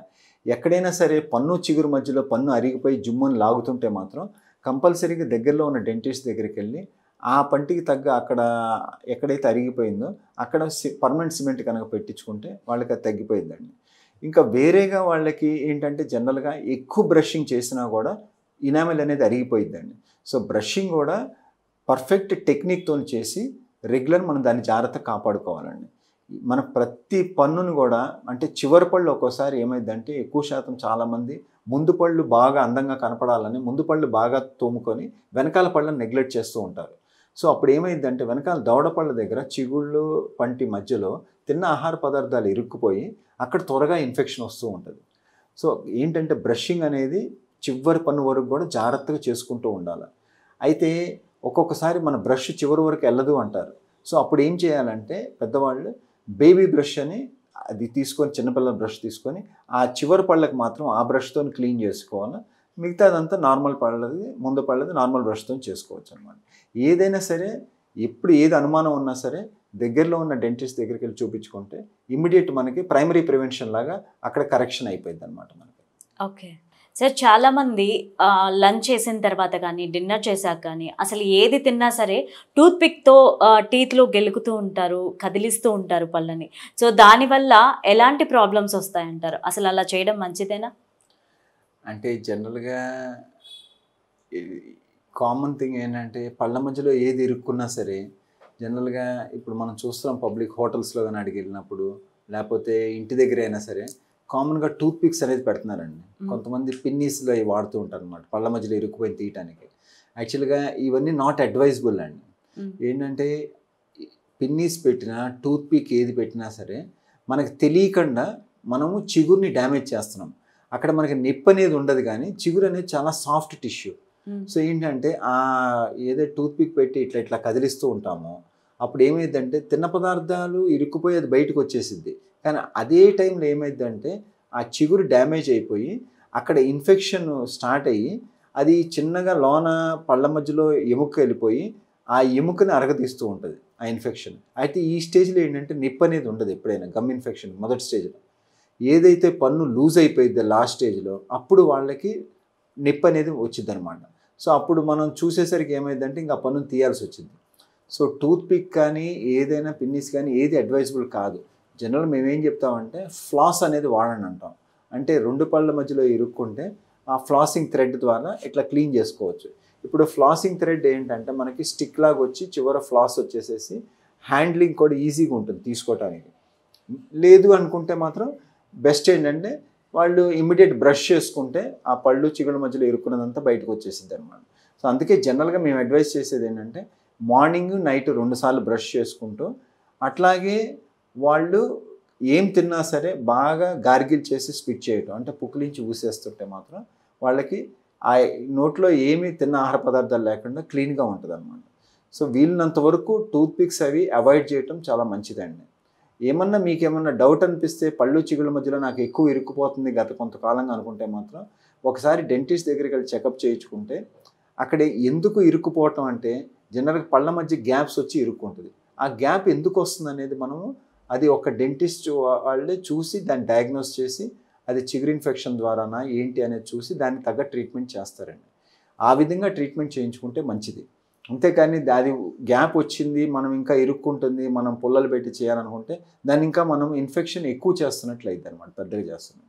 ఎక్కడైనా సరే పన్ను చిగురు మధ్యలో పన్ను అరిగిపోయి జుమ్మని లాగుతుంటే మాత్రం కంపల్సరీగా దగ్గరలో ఉన్న డెంటిస్ట్ దగ్గరికి వెళ్ళి ఆ పంటికి తగ్గ అక్కడ ఎక్కడైతే అరిగిపోయిందో అక్కడ పర్మనెంట్ సిమెంట్ కనుక పెట్టించుకుంటే వాళ్ళకి అది తగ్గిపోయిందండి. ఇంకా వేరేగా వాళ్ళకి ఏంటంటే జనరల్గా ఎక్కువ బ్రషింగ్ చేసినా కూడా ఇనామెల్ అనేది అరిగిపోయిందండి. సో బ్రషింగ్ కూడా పర్ఫెక్ట్ టెక్నిక్తో చేసి రెగ్యులర్ మనం దాన్ని జాగ్రత్తగా కాపాడుకోవాలండి. మన ప్రతి పన్నును కూడా అంటే చివరి పళ్ళు ఒక్కోసారి ఏమైందంటే ఎక్కువ శాతం చాలామంది ముందు పళ్ళు బాగా అందంగా కనపడాలని ముందు పళ్ళు బాగా తోముకొని వెనకాల పళ్ళని నెగ్లెక్ట్ చేస్తూ ఉంటారు. సో అప్పుడు ఏమైందంటే వెనకాల దవడ పళ్ళ దగ్గర చిగుళ్ళు పంటి మధ్యలో తిన్న ఆహార పదార్థాలు ఇరుక్కుపోయి అక్కడ త్వరగా ఇన్ఫెక్షన్ వస్తూ ఉంటుంది. సో ఏంటంటే బ్రషింగ్ అనేది చివరి పన్ను వరకు కూడా జాగ్రత్తగా చేసుకుంటూ ఉండాలి. అయితే ఒక్కొక్కసారి మన బ్రష్ చివరి వరకు వెళ్ళదు అంటారు. సో అప్పుడు ఏం చేయాలంటే పెద్దవాళ్ళు బేబీ బ్రష్ అని అది తీసుకొని చిన్నపిల్లల బ్రష్ తీసుకొని ఆ చివరి పళ్ళకి మాత్రం ఆ బ్రష్తో క్లీన్ చేసుకోవాలి. మిగతాదంతా నార్మల్ పళ్ళది ముందు పళ్ళది నార్మల్ బ్రష్తో చేసుకోవచ్చు అనమాట. ఏదైనా సరే ఎప్పుడు ఏది అనుమానం ఉన్నా సరే దగ్గరలో ఉన్న డెంటిస్ట్ దగ్గరికి వెళ్ళి చూపించుకుంటే ఇమ్మీడియట్ మనకి ప్రైమరీ ప్రివెన్షన్ లాగా అక్కడ కరెక్షన్ అయిపోయింది అనమాట మనకి. ఓకే సార్, చాలామంది లంచ్ చేసిన తర్వాత కానీ డిన్నర్ చేశాక కానీ అసలు ఏది తిన్నా సరే టూత్ పిక్తో టీత్లో గెలుకుతూ ఉంటారు, కదిలిస్తూ ఉంటారు పళ్ళని. సో దానివల్ల ఎలాంటి ప్రాబ్లమ్స్ వస్తాయంటారు? అసలు అలా చేయడం మంచిదేనా? అంటే జనరల్గా కామన్ థింగ్ ఏంటంటే పళ్ళ మధ్యలో ఏది ఇరుక్కున్నా సరే జనరల్గా ఇప్పుడు మనం చూస్తున్నాం పబ్లిక్ హోటల్స్లో కానీ అడిగి వెళ్ళినప్పుడు లేకపోతే ఇంటి దగ్గర అయినా సరే కామన్గా టూత్ పిక్స్ అనేది పెడుతున్నారండి. కొంతమంది పిన్నీస్లో అవి వాడుతూ ఉంటారు అనమాట పళ్ళ మధ్యలో ఇరుక్కుపోయి తీయటానికి. యాక్చువల్గా ఇవన్నీ నాట్ అడ్వైజబుల్ అండి. ఏంటంటే పిన్నీస్ పెట్టినా టూత్ పిక్ ఏది పెట్టినా సరే మనకు తెలియకుండా మనము చిగురుని డ్యామేజ్ చేస్తున్నాం. అక్కడ మనకి నొప్పి అనేది ఉండదు కానీ చిగురు అనేది చాలా సాఫ్ట్ టిష్యూ. సో ఏంటంటే ఏదో టూత్ పిక్ పెట్టి ఇట్లా ఇట్లా కదిలిస్తూ ఉంటామో అప్పుడు ఏమైందంటే తిన్న పదార్థాలు ఇరుక్కుపోయి అది బయటకు వచ్చేసిద్ది. కానీ అదే టైంలో ఏమైందంటే ఆ చిగురు డ్యామేజ్ అయిపోయి అక్కడ ఇన్ఫెక్షన్ స్టార్ట్ అయ్యి అది చిన్నగా లోన పళ్ళ మధ్యలో ఎముక వెళ్ళిపోయి ఆ ఎముకని అరగదీస్తూ ఉంటుంది ఆ ఇన్ఫెక్షన్. అయితే ఈ స్టేజ్లో ఏంటంటే నొప్పి అనేది ఉండదు. ఎప్పుడైనా గమ్ ఇన్ఫెక్షన్ మొదటి స్టేజ్లో ఏదైతే పన్ను లూజ్ అయిపోయిద్దో లాస్ట్ స్టేజ్లో అప్పుడు వాళ్ళకి నొప్పి అనేది వచ్చింది అనమాట. సో అప్పుడు మనం చూసేసరికి ఏమైందంటే ఇంకా పన్నును తీయాల్సి వచ్చింది. సో టూత్ పిక్ కానీ ఏదైనా పిన్నీస్ కానీ ఏది అడ్వైజబుల్ కాదు. జనరల్ మేమేం చెప్తామంటే ఫ్లాస్ అనేది వాడండి అంటాం. అంటే రెండు పళ్ళ మధ్యలో ఇరుక్కుంటే ఆ ఫ్లాసింగ్ థ్రెడ్ ద్వారా ఇట్లా క్లీన్ చేసుకోవచ్చు. ఇప్పుడు ఫ్లాసింగ్ థ్రెడ్ ఏంటంటే మనకి స్టిక్ లాగా వచ్చి చివర ఫ్లాస్ వచ్చేసేసి హ్యాండ్లింగ్ కూడా ఈజీగా ఉంటుంది తీసుకోవటానికి. లేదు అనుకుంటే మాత్రం బెస్ట్ ఏంటంటే వాళ్ళు ఇమ్మీడియట్ బ్రష్ చేసుకుంటే ఆ పళ్ళు చిగుళ్ళ మధ్యలో ఇరుక్కున్నదంతా బయటకు వచ్చేసింది అనమాట. సో అందుకే జనరల్గా మేము అడ్వైస్ చేసేది ఏంటంటే మార్నింగ్ నైట్ 2 సార్లు బ్రష్ చేసుకుంటూ అట్లాగే వాళ్ళు ఏం తిన్నా సరే బాగా గార్గిల్ చేసి స్పిట్ చేయటం అంటే పుక్కిలించి ఊసేస్తుంటే మాత్రం వాళ్ళకి ఆ నోట్లో ఏమీ తిన్న ఆహార పదార్థాలు లేకుండా క్లీన్గా ఉంటుంది అనమాట. సో వీళ్ళనంత వరకు టూత్ పిక్స్ అవి అవాయిడ్ చేయటం చాలా మంచిదండి. ఏమన్నా మీకేమన్నా డౌట్ అనిపిస్తే పళ్ళు చిగుళ్ళ మధ్యలో నాకు ఎక్కువ ఇరుక్కుపోతుంది గత కొంతకాలంగా అనుకుంటే మాత్రం ఒకసారి డెంటిస్ట్ దగ్గరికి వెళ్ళి చెకప్ చేయించుకుంటే అక్కడ ఎందుకు ఇరుక్కుపోవటం అంటే జనరల్గా పళ్ళ మధ్య గ్యాప్స్ వచ్చి ఇరుక్కుంటుంది. ఆ గ్యాప్ ఎందుకు వస్తుంది అనేది మనము అది ఒక డెంటిస్ట్ వాళ్ళే చూసి దాన్ని డయాగ్నోస్ చేసి అది చిగురు ఇన్ఫెక్షన్ ద్వారానా ఏంటి అనేది చూసి దానికి తగ్గ ట్రీట్మెంట్ చేస్తారండి. ఆ విధంగా ట్రీట్మెంట్ చేయించుకుంటే మంచిది. అంతేకాని అది గ్యాప్ వచ్చింది మనం ఇంకా ఇరుక్కుంటుంది మనం పుల్లలు పెట్టి చేయాలనుకుంటే దాన్ని ఇంకా మనం ఇన్ఫెక్షన్ ఎక్కువ చేస్తున్నట్లు అయితే అనమాట పెద్దగా చేస్తున్నాం.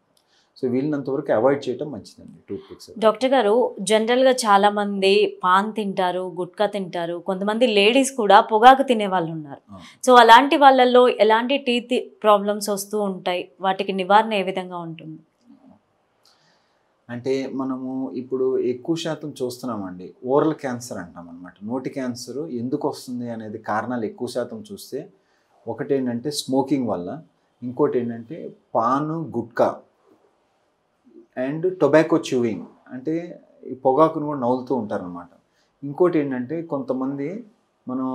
సో వీళ్ళనంతవరకు అవాయిడ్ చేయడం మంచిదండి టూత్ పిక్స్. డాక్టర్ గారు, జనరల్గా చాలామంది పాన్ తింటారు, గుట్కా తింటారు, కొంతమంది లేడీస్ కూడా పొగాకు తినే వాళ్ళు ఉన్నారు. సో అలాంటి వాళ్ళల్లో ఎలాంటి టీత్ ప్రాబ్లమ్స్ వస్తూ ఉంటాయి, వాటికి నివారణ ఏ విధంగా ఉంటుంది? అంటే మనము ఇప్పుడు ఎక్కువ శాతం చూస్తున్నామండి ఓరల్ క్యాన్సర్ అంటాం అనమాట. నోటి క్యాన్సర్ ఎందుకు వస్తుంది అనేది కారణాలు ఎక్కువ శాతం చూస్తే ఒకటి ఏంటంటే స్మోకింగ్ వల్ల, ఇంకోటి ఏంటంటే పాను గుట్కా అండ్ టొబాకో చ్యూయింగ్ అంటే ఈ పొగాకును కూడా నవ్వులుతూ ఉంటారనమాట. ఇంకోటి ఏంటంటే కొంతమంది మనం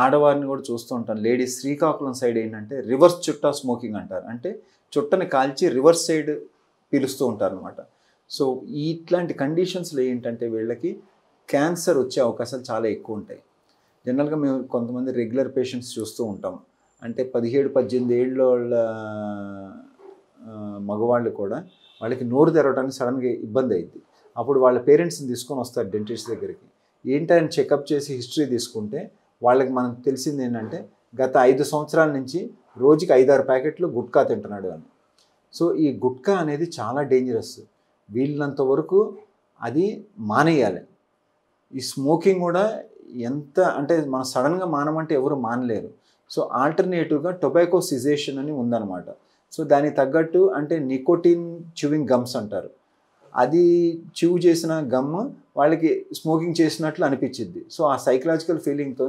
ఆడవారిని కూడా చూస్తూ ఉంటాం లేడీస్ శ్రీకాకుళం సైడ్ ఏంటంటే రివర్స్ చుట్టా స్మోకింగ్ అంటారు. అంటే చుట్టని కాల్చి రివర్స్ సైడ్ పీలుస్తూ ఉంటారనమాట. సో ఇట్లాంటి కండిషన్స్లో ఏంటంటే వీళ్ళకి క్యాన్సర్ వచ్చే అవకాశాలు చాలా ఎక్కువ ఉంటాయి. జనరల్గా మేము కొంతమంది రెగ్యులర్ పేషెంట్స్ చూస్తూ ఉంటాం. అంటే 17-18 ఏళ్ళ వాళ్ళ మగవాళ్ళు కూడా వాళ్ళకి నోరు తెరవడానికి సడన్గా ఇబ్బంది అయింది. అప్పుడు వాళ్ళ పేరెంట్స్ని తీసుకొని వస్తారు డెంటిస్ట్ దగ్గరికి. ఏంటని చెకప్ చేసి హిస్టరీ తీసుకుంటే వాళ్ళకి మనకు తెలిసింది ఏంటంటే గత 5 సంవత్సరాల నుంచి రోజుకి 5-6 ప్యాకెట్లు గుట్కా తింటున్నాడు అని. సో ఈ గుట్కా అనేది చాలా డేంజరస్. వీళ్ళంత వరకు అది మానేయాలి. ఈ స్మోకింగ్ కూడా ఎంత అంటే మనం సడన్గా మానమంటే ఎవరు మానలేరు. సో ఆల్టర్నేటివ్గా టొబాకో సిజేషన్ అని ఉందన్నమాట. సో దానికి తగ్గట్టు అంటే నికోటిన్ చ్యూవింగ్ గమ్స్ అంటారు. అది చ్యూ చేసిన గమ్ వాళ్ళకి స్మోకింగ్ చేసినట్లు అనిపించింది. సో ఆ సైకలాజికల్ ఫీలింగ్తో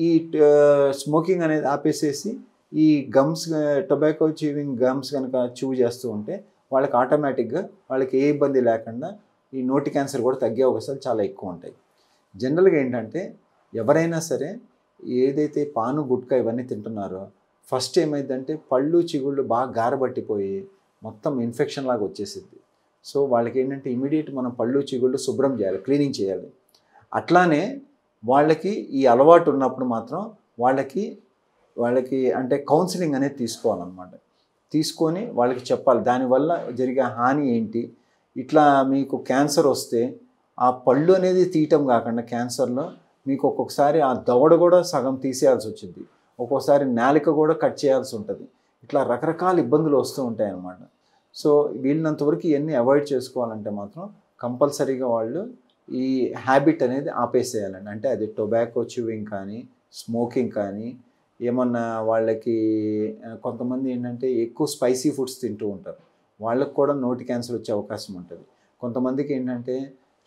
ఈ స్మోకింగ్ అనేది ఆపేసేసి ఈ గమ్స్ టొబాకో చ్యూవింగ్ గమ్స్ కనుక చ్యూ చేస్తూ ఉంటే వాళ్ళకి ఆటోమేటిక్గా వాళ్ళకి ఏ ఇబ్బంది లేకుండా ఈ నోటి క్యాన్సర్ కూడా తగ్గే అవకాశాలు చాలా ఎక్కువ ఉంటాయి. జనరల్గా ఏంటంటే ఎవరైనా సరే ఏదైతే పాను గుట్కా ఇవన్నీ తింటున్నారో ఫస్ట్ ఏమైందంటే పళ్ళు చిగుళ్ళు బాగా గారబట్టిపోయి మొత్తం ఇన్ఫెక్షన్ లాగా వచ్చేసిద్ది. సో వాళ్ళకి ఏంటంటే ఇమీడియట్ మనం పళ్ళు చిగుళ్ళు శుభ్రం చేయాలి, క్లీనింగ్ చేయాలి. అట్లానే వాళ్ళకి ఈ అలవాటు ఉన్నప్పుడు మాత్రం వాళ్ళకి అంటే కౌన్సిలింగ్ అనేది తీసుకోవాలన్నమాట. తీసుకొని వాళ్ళకి చెప్పాలి దానివల్ల జరిగే హాని ఏంటి. ఇట్లా మీకు క్యాన్సర్ వస్తే ఆ పళ్ళు అనేది తీయటం కాకుండా క్యాన్సర్లో మీకు ఒక్కొక్కసారి ఆ దవడ కూడా సగం తీసేయాల్సి వచ్చింది, ఒక్కోసారి నాలిక కూడా కట్ చేయాల్సి ఉంటుంది. ఇట్లా రకరకాల ఇబ్బందులు వస్తూ ఉంటాయి అన్నమాట. సో వీళ్ళంతవరకు ఇవన్నీ అవాయిడ్ చేసుకోవాలంటే మాత్రం కంపల్సరీగా వాళ్ళు ఈ హ్యాబిట్ అనేది ఆపేసేయాలండి. అంటే అది టొబాకో చ్యూవింగ్ కానీ స్మోకింగ్ కానీ ఏమన్నా వాళ్ళకి కొంతమంది ఏంటంటే ఎక్కువ స్పైసీ ఫుడ్స్ తింటూ ఉంటారు, వాళ్ళకు కూడా నోటి క్యాన్సర్ వచ్చే అవకాశం ఉంటుంది. కొంతమందికి ఏంటంటే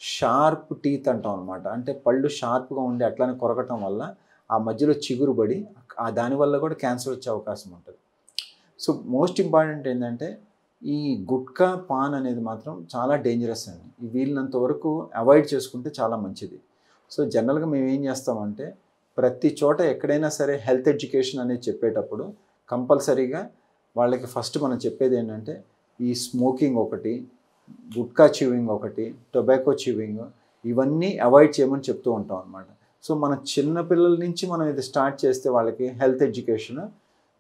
షార్ప్ టీత్ అంటాం అనమాట. అంటే పళ్ళు షార్ప్గా ఉండి అట్లానే కొరకటం వల్ల ఆ మధ్యలో చిగురు పడి దానివల్ల కూడా క్యాన్సర్ వచ్చే అవకాశం ఉంటుంది. సో మోస్ట్ ఇంపార్టెంట్ ఏంటంటే ఈ గుట్కా పాన్ అనేది మాత్రం చాలా డేంజరస్ అండి. వీళ్ళంత వరకు అవాయిడ్ చేసుకుంటే చాలా మంచిది. సో జనరల్గా మేము ఏం చేస్తామంటే ప్రతి చోట ఎక్కడైనా సరే హెల్త్ ఎడ్యుకేషన్ అనేది చెప్పేటప్పుడు కంపల్సరీగా వాళ్ళకి ఫస్ట్ మనం చెప్పేది ఏంటంటే ఈ స్మోకింగ్ ఒకటి, గుట్కా చ్యూవింగ్ ఒకటి, టొబాకో చ్యూవింగ్ ఇవన్నీ అవాయిడ్ చేయమని చెప్తూ ఉంటాం అన్నమాట. సో మన చిన్నపిల్లల నుంచి మనం ఇది స్టార్ట్ చేస్తే వాళ్ళకి హెల్త్ ఎడ్యుకేషన్,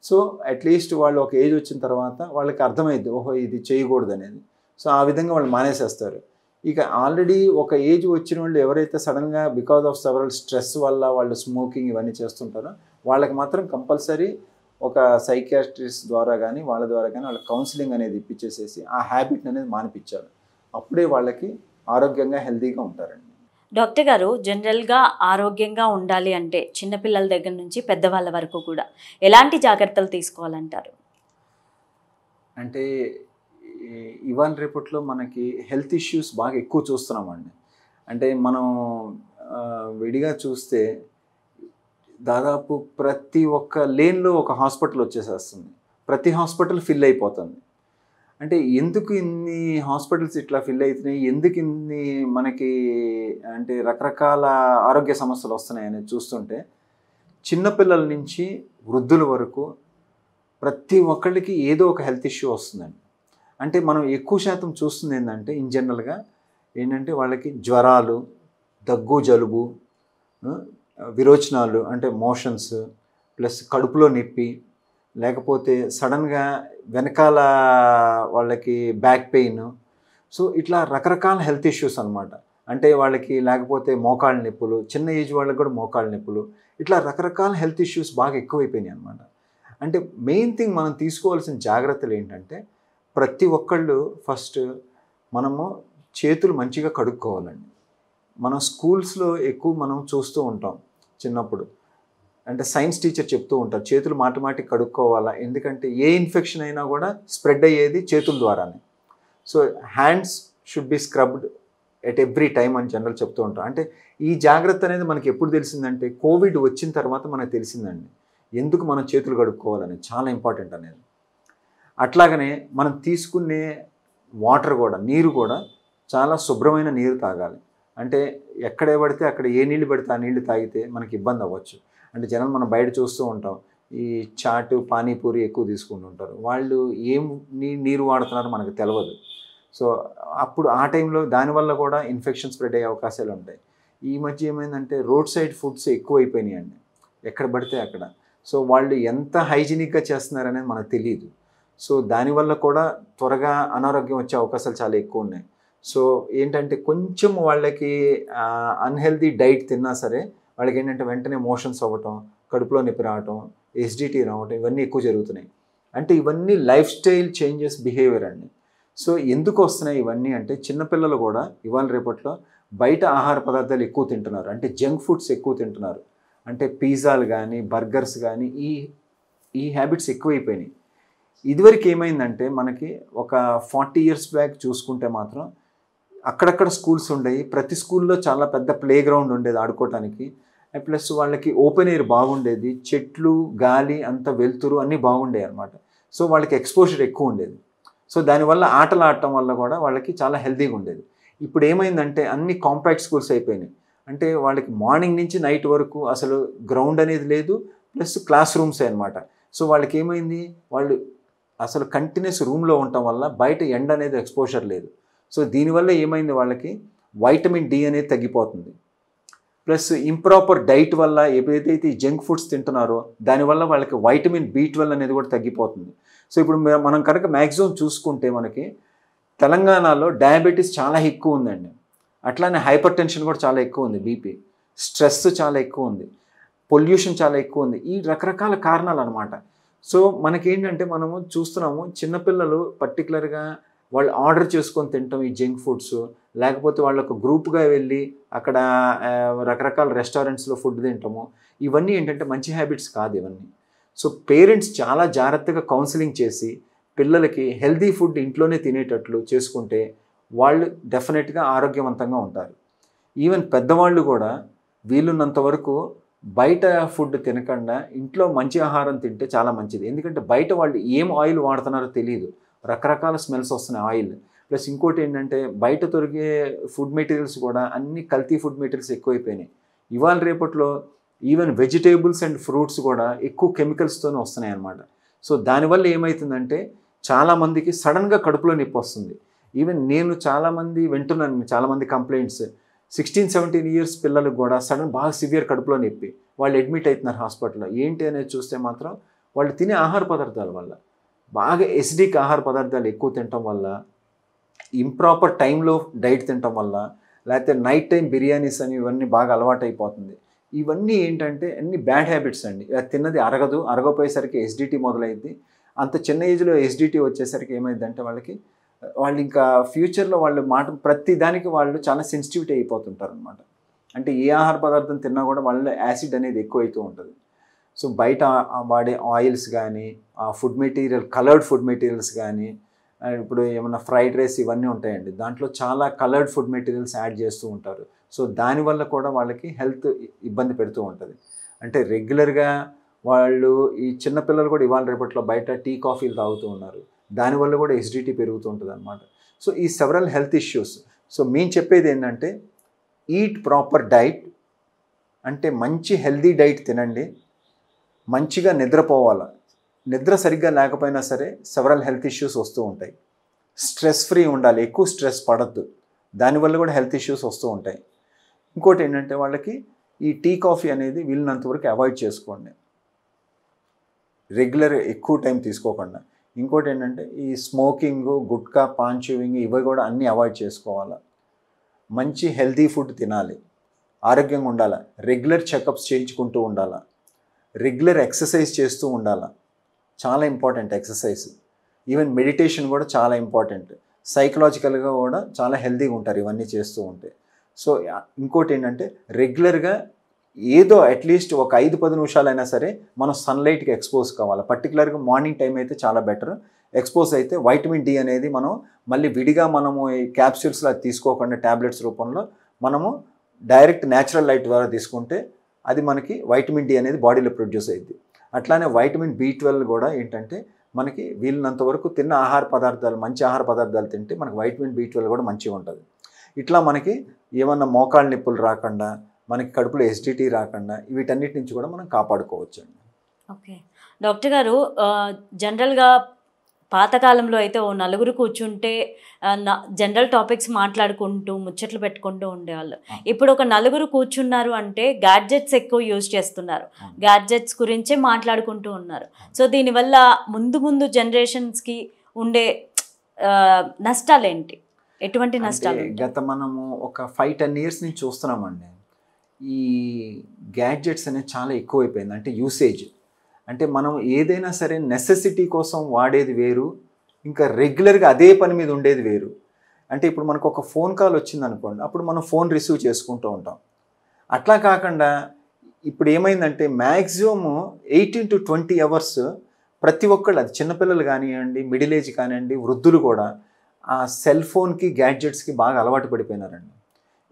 సో అట్లీస్ట్ వాళ్ళు ఒక ఏజ్ వచ్చిన తర్వాత వాళ్ళకి అర్థమైద్ది ఓహో ఇది చేయకూడదు అనేది. సో ఆ విధంగా వాళ్ళు మానేసేస్తారు. ఇక ఆల్రెడీ ఒక ఏజ్ వచ్చిన వాళ్ళు ఎవరైతే సడన్గా బికాజ్ ఆఫ్ సెవరల్ స్ట్రెస్ వల్ల వాళ్ళు స్మోకింగ్ ఇవన్నీ చేస్తుంటారో వాళ్ళకి మాత్రం కంపల్సరీ ఒక సైకియాట్రిస్ట్ ద్వారా కానీ వాళ్ళ ద్వారా కానీ వాళ్ళకి కౌన్సిలింగ్ అనేది ఇప్పించేసేసి ఆ హ్యాబిట్ అనేది మానిపించాలి. అప్పుడే వాళ్ళకి ఆరోగ్యంగా హెల్తీగా ఉంటారండి. డాక్టర్ గారు, జనరల్గా ఆరోగ్యంగా ఉండాలి అంటే చిన్నపిల్లల దగ్గర నుంచి పెద్దవాళ్ళ వరకు కూడా ఎలాంటి జాగ్రత్తలు తీసుకోవాలంటారు? అంటే ఇవాళ రేపట్లో మనకి హెల్త్ ఇష్యూస్ బాగా ఎక్కువ చూస్తున్నామండి. అంటే మనం విడిగా చూస్తే దాదాపు ప్రతి ఒక్క లేన్లో ఒక హాస్పిటల్ వచ్చేసేస్తుంది, ప్రతి హాస్పిటల్ ఫిల్ అయిపోతుంది. అంటే ఎందుకు ఇన్ని హాస్పిటల్స్ ఇట్లా ఫిల్ అవుతున్నాయి, ఎందుకు ఇన్ని మనకి అంటే రకరకాల ఆరోగ్య సమస్యలు వస్తున్నాయి అనేది చూస్తుంటే చిన్నపిల్లల నుంచి వృద్ధుల వరకు ప్రతి ఒక్కళ్ళకి ఏదో ఒక హెల్త్ ఇష్యూ వస్తుందండి. అంటే మనం ఎక్కువ శాతం చూస్తుంది ఏంటంటే ఇన్ జనరల్గా ఏంటంటే వాళ్ళకి జ్వరాలు, దగ్గు, జలుబు, విరోచనాలు అంటే మోషన్స్, ప్లస్ కడుపులో నొప్పి, లేకపోతే సడన్గా వెనకాల వాళ్ళకి బ్యాక్ పెయిన్. సో ఇట్లా రకరకాల హెల్త్ ఇష్యూస్ అనమాట. అంటే వాళ్ళకి లేకపోతే మోకాళ్ళ నొప్పులు, చిన్న ఏజ్ వాళ్ళకి కూడా మోకాళ్ళ నొప్పులు, ఇట్లా రకరకాల హెల్త్ ఇష్యూస్ బాగా ఎక్కువైపోయినాయి అనమాట. అంటే మెయిన్ థింగ్ మనం తీసుకోవాల్సిన జాగ్రత్తలు ఏంటంటే ప్రతి ఒక్కళ్ళు ఫస్ట్ మనము చేతులు మంచిగా కడుక్కోవాలండి. మనం స్కూల్స్లో ఎక్కువ మనం చూస్తూ ఉంటాం చిన్నప్పుడు, అంటే సైన్స్ టీచర్ చెప్తూ ఉంటారు చేతులు మాటిమాటికి కడుక్కోవాలా, ఎందుకంటే ఏ ఇన్ఫెక్షన్ అయినా కూడా స్ప్రెడ్ అయ్యేది చేతుల ద్వారానే. So hands should be scrubbed at every time అని జనరల్ చెప్తూ ఉంటాం. అంటే ఈ జాగ్రత్త అనేది మనకి ఎప్పుడు తెలిసిందంటే కోవిడ్ వచ్చిన తర్వాత మనకు తెలిసిందండి ఎందుకు మనం చేతులు కడుక్కోవాలని, చాలా ఇంపార్టెంట్ అనేది. అట్లాగనే మనం తీసుకునే వాటర్ కూడా, నీరు కూడా చాలా శుభ్రమైన నీరు తాగాలి. అంటే ఎక్కడే పడితే అక్కడ ఏ నీళ్ళు పడితే ఆ నీళ్లు తాగితే మనకి ఇబ్బంది అవ్వచ్చు. అంటే జనం మనం బయట చూస్తూ ఉంటాం ఈ చాటు, పానీపూరి ఎక్కువ తీసుకుంటుంటారు, వాళ్ళు ఏం నీరు వాడుతున్నారో మనకు తెలియదు. సో అప్పుడు ఆ టైంలో దానివల్ల కూడా ఇన్ఫెక్షన్ స్ప్రెడ్ అయ్యే అవకాశాలు ఉంటాయి. ఈ మధ్య ఏమైందంటే రోడ్ సైడ్ ఫుడ్స్ ఎక్కువ అయిపోయినాయండి, ఎక్కడ పడితే అక్కడ. సో వాళ్ళు ఎంత హైజీనిక్గా చేస్తున్నారనేది మనకు తెలియదు. సో దానివల్ల కూడా త్వరగా అనారోగ్యం వచ్చే అవకాశాలు చాలా ఎక్కువ ఉన్నాయి. సో ఏంటంటే కొంచెం వాళ్ళకి అన్హెల్దీ డైట్ తిన్నా సరే వాళ్ళకి ఏంటంటే వెంటనే మోషన్స్ అవ్వటం, కడుపులో నొప్పి రావటం, ఎసిడిటీ రావటం, ఇవన్నీ ఎక్కువ జరుగుతున్నాయి. అంటే ఇవన్నీ లైఫ్ స్టైల్ చేంజెస్ బిహేవియర్ అండి. సో ఎందుకు వస్తున్నాయి ఇవన్నీ అంటే చిన్నపిల్లలు కూడా ఇవాళ రేపట్లో బయట ఆహార పదార్థాలు ఎక్కువ తింటున్నారు. అంటే జంక్ ఫుడ్స్ ఎక్కువ తింటున్నారు. అంటే పిజ్జాలు కానీ బర్గర్స్ కానీ ఈ హ్యాబిట్స్ ఎక్కువైపోయినాయి. ఇదివరకు ఏమైందంటే మనకి ఒక 40 years బ్యాక్ చూసుకుంటే మాత్రం అక్కడక్కడ స్కూల్స్ ఉండేవి. ప్రతి స్కూల్లో చాలా పెద్ద ప్లే గ్రౌండ్ ఉండేది ఆడుకోవటానికి. ప్లస్ వాళ్ళకి ఓపెన్ ఎయిర్ బాగుండేది, చెట్లు గాలి అంత వెలుతురు అన్నీ బాగుండేవి అనమాట. సో వాళ్ళకి ఎక్స్పోజర్ ఎక్కువ ఉండేది. సో దానివల్ల ఆటలు ఆడటం వల్ల కూడా వాళ్ళకి చాలా హెల్తీగా ఉండేది. ఇప్పుడు ఏమైందంటే అన్ని కాంపాక్ట్ స్కూల్స్ అయిపోయినాయి. అంటే వాళ్ళకి మార్నింగ్ నుంచి నైట్ వరకు అసలు గ్రౌండ్ అనేది లేదు, ప్లస్ క్లాస్ రూమ్సే అనమాట. సో వాళ్ళకి ఏమైంది, వాళ్ళు అసలు కంటిన్యూస్ రూమ్లో ఉండటం వల్ల బయట ఎండ అనేది ఎక్స్పోజర్ లేదు. సో దీనివల్ల ఏమైంది, వాళ్ళకి వైటమిన్ డి అనేది తగ్గిపోతుంది. ప్లస్ ఇంప్రాపర్ డైట్ వల్ల ఏదైతే ఈ జంక్ ఫుడ్స్ తింటున్నారో దానివల్ల వాళ్ళకి వైటమిన్ B12 అనేది కూడా తగ్గిపోతుంది. సో ఇప్పుడు మనం కనుక మ్యాక్సిమం చూసుకుంటే మనకి తెలంగాణలో డయాబెటీస్ చాలా ఎక్కువ ఉందండి. అట్లానే హైపర్ టెన్షన్ కూడా చాలా ఎక్కువ ఉంది, బీపీ, స్ట్రెస్ చాలా ఎక్కువ ఉంది, పొల్యూషన్ చాలా ఎక్కువ ఉంది. ఈ రకరకాల కారణాలు అనమాట. సో మనకేంటంటే మనము చూస్తున్నాము చిన్నపిల్లలు పర్టికులర్గా వాళ్ళు ఆర్డర్ చేసుకొని తింటాం ఈ జంక్ ఫుడ్స్, లేకపోతే వాళ్ళకు గ్రూప్గా వెళ్ళి అక్కడ రకరకాల రెస్టారెంట్స్లో ఫుడ్ తింటాము. ఇవన్నీ ఏంటంటే మంచి హ్యాబిట్స్ కాదు ఇవన్నీ. సో పేరెంట్స్ చాలా జాగ్రత్తగా కౌన్సిలింగ్ చేసి పిల్లలకి హెల్తీ ఫుడ్ ఇంట్లోనే తినేటట్లు చేసుకుంటే వాళ్ళు డెఫినెట్గా ఆరోగ్యవంతంగా ఉంటారు. ఈవెన్ పెద్దవాళ్ళు కూడా వీలున్నంత వరకు బయట ఫుడ్ తినకుండా ఇంట్లో మంచి ఆహారం తింటే చాలా మంచిది. ఎందుకంటే బయట వాళ్ళు ఏం ఆయిల్ వాడుతున్నారో తెలియదు, రకరకాల స్మెల్స్ వస్తున్నాయి ఆయిల్. ప్లస్ ఇంకోటి ఏంటంటే బయట దొరికే ఫుడ్ మెటీరియల్స్ కూడా అన్ని కల్తీ ఫుడ్ మెటీరియల్స్ ఎక్కువైపోయినాయి. ఇవాళ రేపట్లో ఈవెన్ వెజిటేబుల్స్ అండ్ ఫ్రూట్స్ కూడా ఎక్కువ కెమికల్స్తోనే వస్తున్నాయి అన్నమాట. సో దానివల్ల ఏమవుతుందంటే చాలామందికి సడన్గా కడుపులో నొప్పి వస్తుంది. ఈవెన్ నేను చాలామంది వింటున్నాను, చాలామంది కంప్లైంట్స్ 16-17 years పిల్లలకు కూడా బాగా సివియర్ కడుపులో నొప్పి, వాళ్ళు అడ్మిట్ అవుతున్నారు హాస్పిటల్లో. ఏంటి అనేది చూస్తే మాత్రం వాళ్ళు తినే ఆహార పదార్థాల వల్ల, బాగా ఎసిడిక్ ఆహార పదార్థాలు ఎక్కువ తినటం వల్ల, ఇంప్రాపర్ టైంలో డైట్ తినటం వల్ల, లేకపోతే నైట్ టైం బిర్యానీస్ అని ఇవన్నీ బాగా అలవాటు అయిపోతుంది. ఇవన్నీ ఏంటంటే అన్ని బ్యాడ్ హ్యాబిట్స్ అండి. తిన్నది అరగపోయేసరికి ఎసిడిటీ మొదలైంది. అంత చిన్న ఏజ్లో ఎసిడిటీ వచ్చేసరికి ఏమైందంటే వాళ్ళు ఇంకా ఫ్యూచర్లో వాళ్ళు ప్రతి దానికి వాళ్ళు చాలా సెన్సిటివిటీ అయిపోతుంటారు అనమాట. అంటే ఏ ఆహార పదార్థం తిన్నా కూడా వాళ్ళలో యాసిడ్ అనేది ఎక్కువైతూ ఉంటుంది. సో బయట వాడే ఆయిల్స్ కానీ, ఆ food material coloured food materials కానీ, ఇప్పుడు ఏమన్నా ఫ్రైడ్ రైస్ ఇవన్నీ ఉంటాయండి, దాంట్లో చాలా కలర్డ్ ఫుడ్ మెటీరియల్స్ యాడ్ చేస్తూ ఉంటారు. సో దానివల్ల కూడా వాళ్ళకి హెల్త్ ఇబ్బంది పెడుతూ ఉంటుంది. అంటే రెగ్యులర్గా వాళ్ళు ఈ చిన్నపిల్లలు కూడా ఇవాళ రేపట్లో బయట టీ కాఫీలు తాగుతూ ఉన్నారు. దానివల్ల కూడా ఎసిడిటీ పెరుగుతూ ఉంటుంది అనమాట. సో ఈ సెవరల్ హెల్త్ ఇష్యూస్. సో మేము చెప్పేది ఏంటంటే ఈట్ ప్రాపర్ డైట్, అంటే మంచి హెల్తీ డైట్ తినండి, మంచిగా నిద్రపోవాలి. నిద్ర సరిగ్గా లేకపోయినా సరే సెవరల్ హెల్త్ ఇష్యూస్ వస్తూ ఉంటాయి. స్ట్రెస్ ఫ్రీ ఉండాలి, ఎక్కువ స్ట్రెస్ పడద్దు, దానివల్ల కూడా హెల్త్ ఇష్యూస్ వస్తూ ఉంటాయి. ఇంకోటి ఏంటంటే వాళ్ళకి ఈ టీ కాఫీ అనేది వీళ్ళనంత వరకు అవాయిడ్ చేసుకోండి, రెగ్యులర్ ఎక్కువ టైం తీసుకోకుండా. ఇంకోటి ఏంటంటే ఈ స్మోకింగ్, గుట్కా, పాన్ చూవింగ్ ఇవి కూడా అన్నీ అవాయిడ్ చేసుకోవాలి. మంచి హెల్తీ ఫుడ్ తినాలి, ఆరోగ్యంగా ఉండాలి, రెగ్యులర్ చెకప్స్ చేయించుకుంటూ ఉండాలి, రెగ్యులర్ ఎక్సర్సైజ్ చేస్తూ ఉండాలి. చాలా ఇంపార్టెంట్ ఎక్సర్సైజ్. ఈవెన్ మెడిటేషన్ కూడా చాలా ఇంపార్టెంట్. సైకలాజికల్గా కూడా చాలా హెల్తీగా ఉంటారు ఇవన్నీ చేస్తూ ఉంటే. సో ఇంకోటి ఏంటంటే రెగ్యులర్గా ఏదో అట్లీస్ట్ ఒక 5-10 నిమిషాలైనా సరే మనం సన్లైట్కి ఎక్స్పోజ్ కావాలి. పర్టికులర్గా మార్నింగ్ టైం అయితే చాలా బెటర్. ఎక్స్పోజ్ అయితే వైటమిన్ డి అనేది మనం మళ్ళీ విడిగా మనము ఈ క్యాప్సూల్స్లో తీసుకోకుండా ట్యాబ్లెట్స్ రూపంలో మనము డైరెక్ట్ న్యాచురల్ లైట్ ద్వారా తీసుకుంటే అది మనకి వైటమిన్ డి అనేది బాడీలో ప్రొడ్యూస్ అయ్యింది. అట్లానే వైటమిన్ B12 కూడా ఏంటంటే మనకి వీళ్ళనంత వరకు తిన్న ఆహార పదార్థాలు, మంచి ఆహార పదార్థాలు తింటే మనకి వైటమిన్ B12 కూడా మంచిగా ఉంటుంది. ఇట్లా మనకి ఏమన్నా మోకాళ్ళ నొప్పులు రాకుండా, మనకి కడుపులో ఎసిడిటీ రాకుండా వీటన్నిటి నుంచి కూడా మనం కాపాడుకోవచ్చు అండి. ఓకే డాక్టర్ గారు, జనరల్గా పాతకాలంలో అయితే ఓ నలుగురు కూర్చుంటే జనరల్ టాపిక్స్ మాట్లాడుకుంటూ ముచ్చట్లు పెట్టుకుంటూ ఉండేవాళ్ళు. ఇప్పుడు ఒక నలుగురు కూర్చున్నారు అంటే గ్యాడ్జెట్స్ ఎక్కువ యూజ్ చేస్తున్నారు, గ్యాడ్జెట్స్ గురించే మాట్లాడుకుంటూ ఉన్నారు. సో దీనివల్ల ముందు జనరేషన్స్కి ఉండే నష్టాలు ఏంటి? ఎటువంటి నష్టాలు అంటే గత మనము ఒక 5-10 ఇయర్స్ నుంచి చూస్తున్నామండి. ఈ గ్యాడ్జెట్స్ అనేది చాలా ఎక్కువైపోయింది. అంటే యూసేజ్. అంటే మనం ఏదైనా సరే నెసెసిటీ కోసం వాడేది వేరు, ఇంకా రెగ్యులర్గా అదే పని మీద ఉండేది వేరు. అంటే ఇప్పుడు మనకు ఒక ఫోన్ కాల్ వచ్చిందనుకోండి, అప్పుడు మనం ఫోన్ రిసీవ్ చేసుకుంటూ ఉంటాం. అట్లా కాకుండా ఇప్పుడు ఏమైందంటే మ్యాక్సిమం 18 to 20 అవర్స్ ప్రతి ఒక్కళ్ళు, అది చిన్నపిల్లలు కానివ్వండి, మిడిల్ ఏజ్ కానివ్వండి, వృద్ధులు కూడా ఆ సెల్ ఫోన్కి గ్యాడ్జెట్స్కి బాగా అలవాటు పడిపోయినారండి.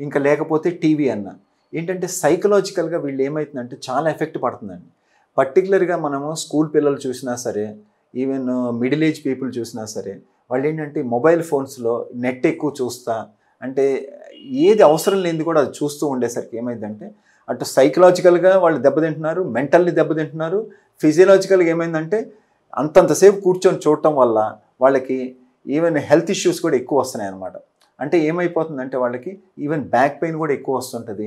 ఇంకా లేకపోతే టీవీ అన్న ఏంటంటే సైకలాజికల్గా వీళ్ళు ఏమవుతుందంటే చాలా ఎఫెక్ట్ పడుతుందండి. పర్టికులర్గా మనము స్కూల్ పిల్లలు చూసినా సరే, ఈవెన్ మిడిల్ ఏజ్ పీపుల్ చూసినా సరే, వాళ్ళు ఏంటంటే మొబైల్ ఫోన్స్లో నెట్ ఎక్కువ చూస్తా, అంటే ఏది అవసరం లేనిది కూడా అది చూస్తూ ఉండేసరికి ఏమైందంటే అటు సైకలాజికల్గా వాళ్ళు దెబ్బతింటున్నారు, మెంటల్లీ దెబ్బతింటున్నారు. ఫిజియలాజికల్గా ఏమైందంటే అంతంతసేపు కూర్చొని చూడటం వల్ల వాళ్ళకి ఈవెన్ హెల్త్ ఇష్యూస్ కూడా ఎక్కువ వస్తున్నాయి అన్నమాట. అంటే ఏమైపోతుందంటే వాళ్ళకి ఈవెన్ బ్యాక్ పెయిన్ కూడా ఎక్కువ వస్తుంటుంది.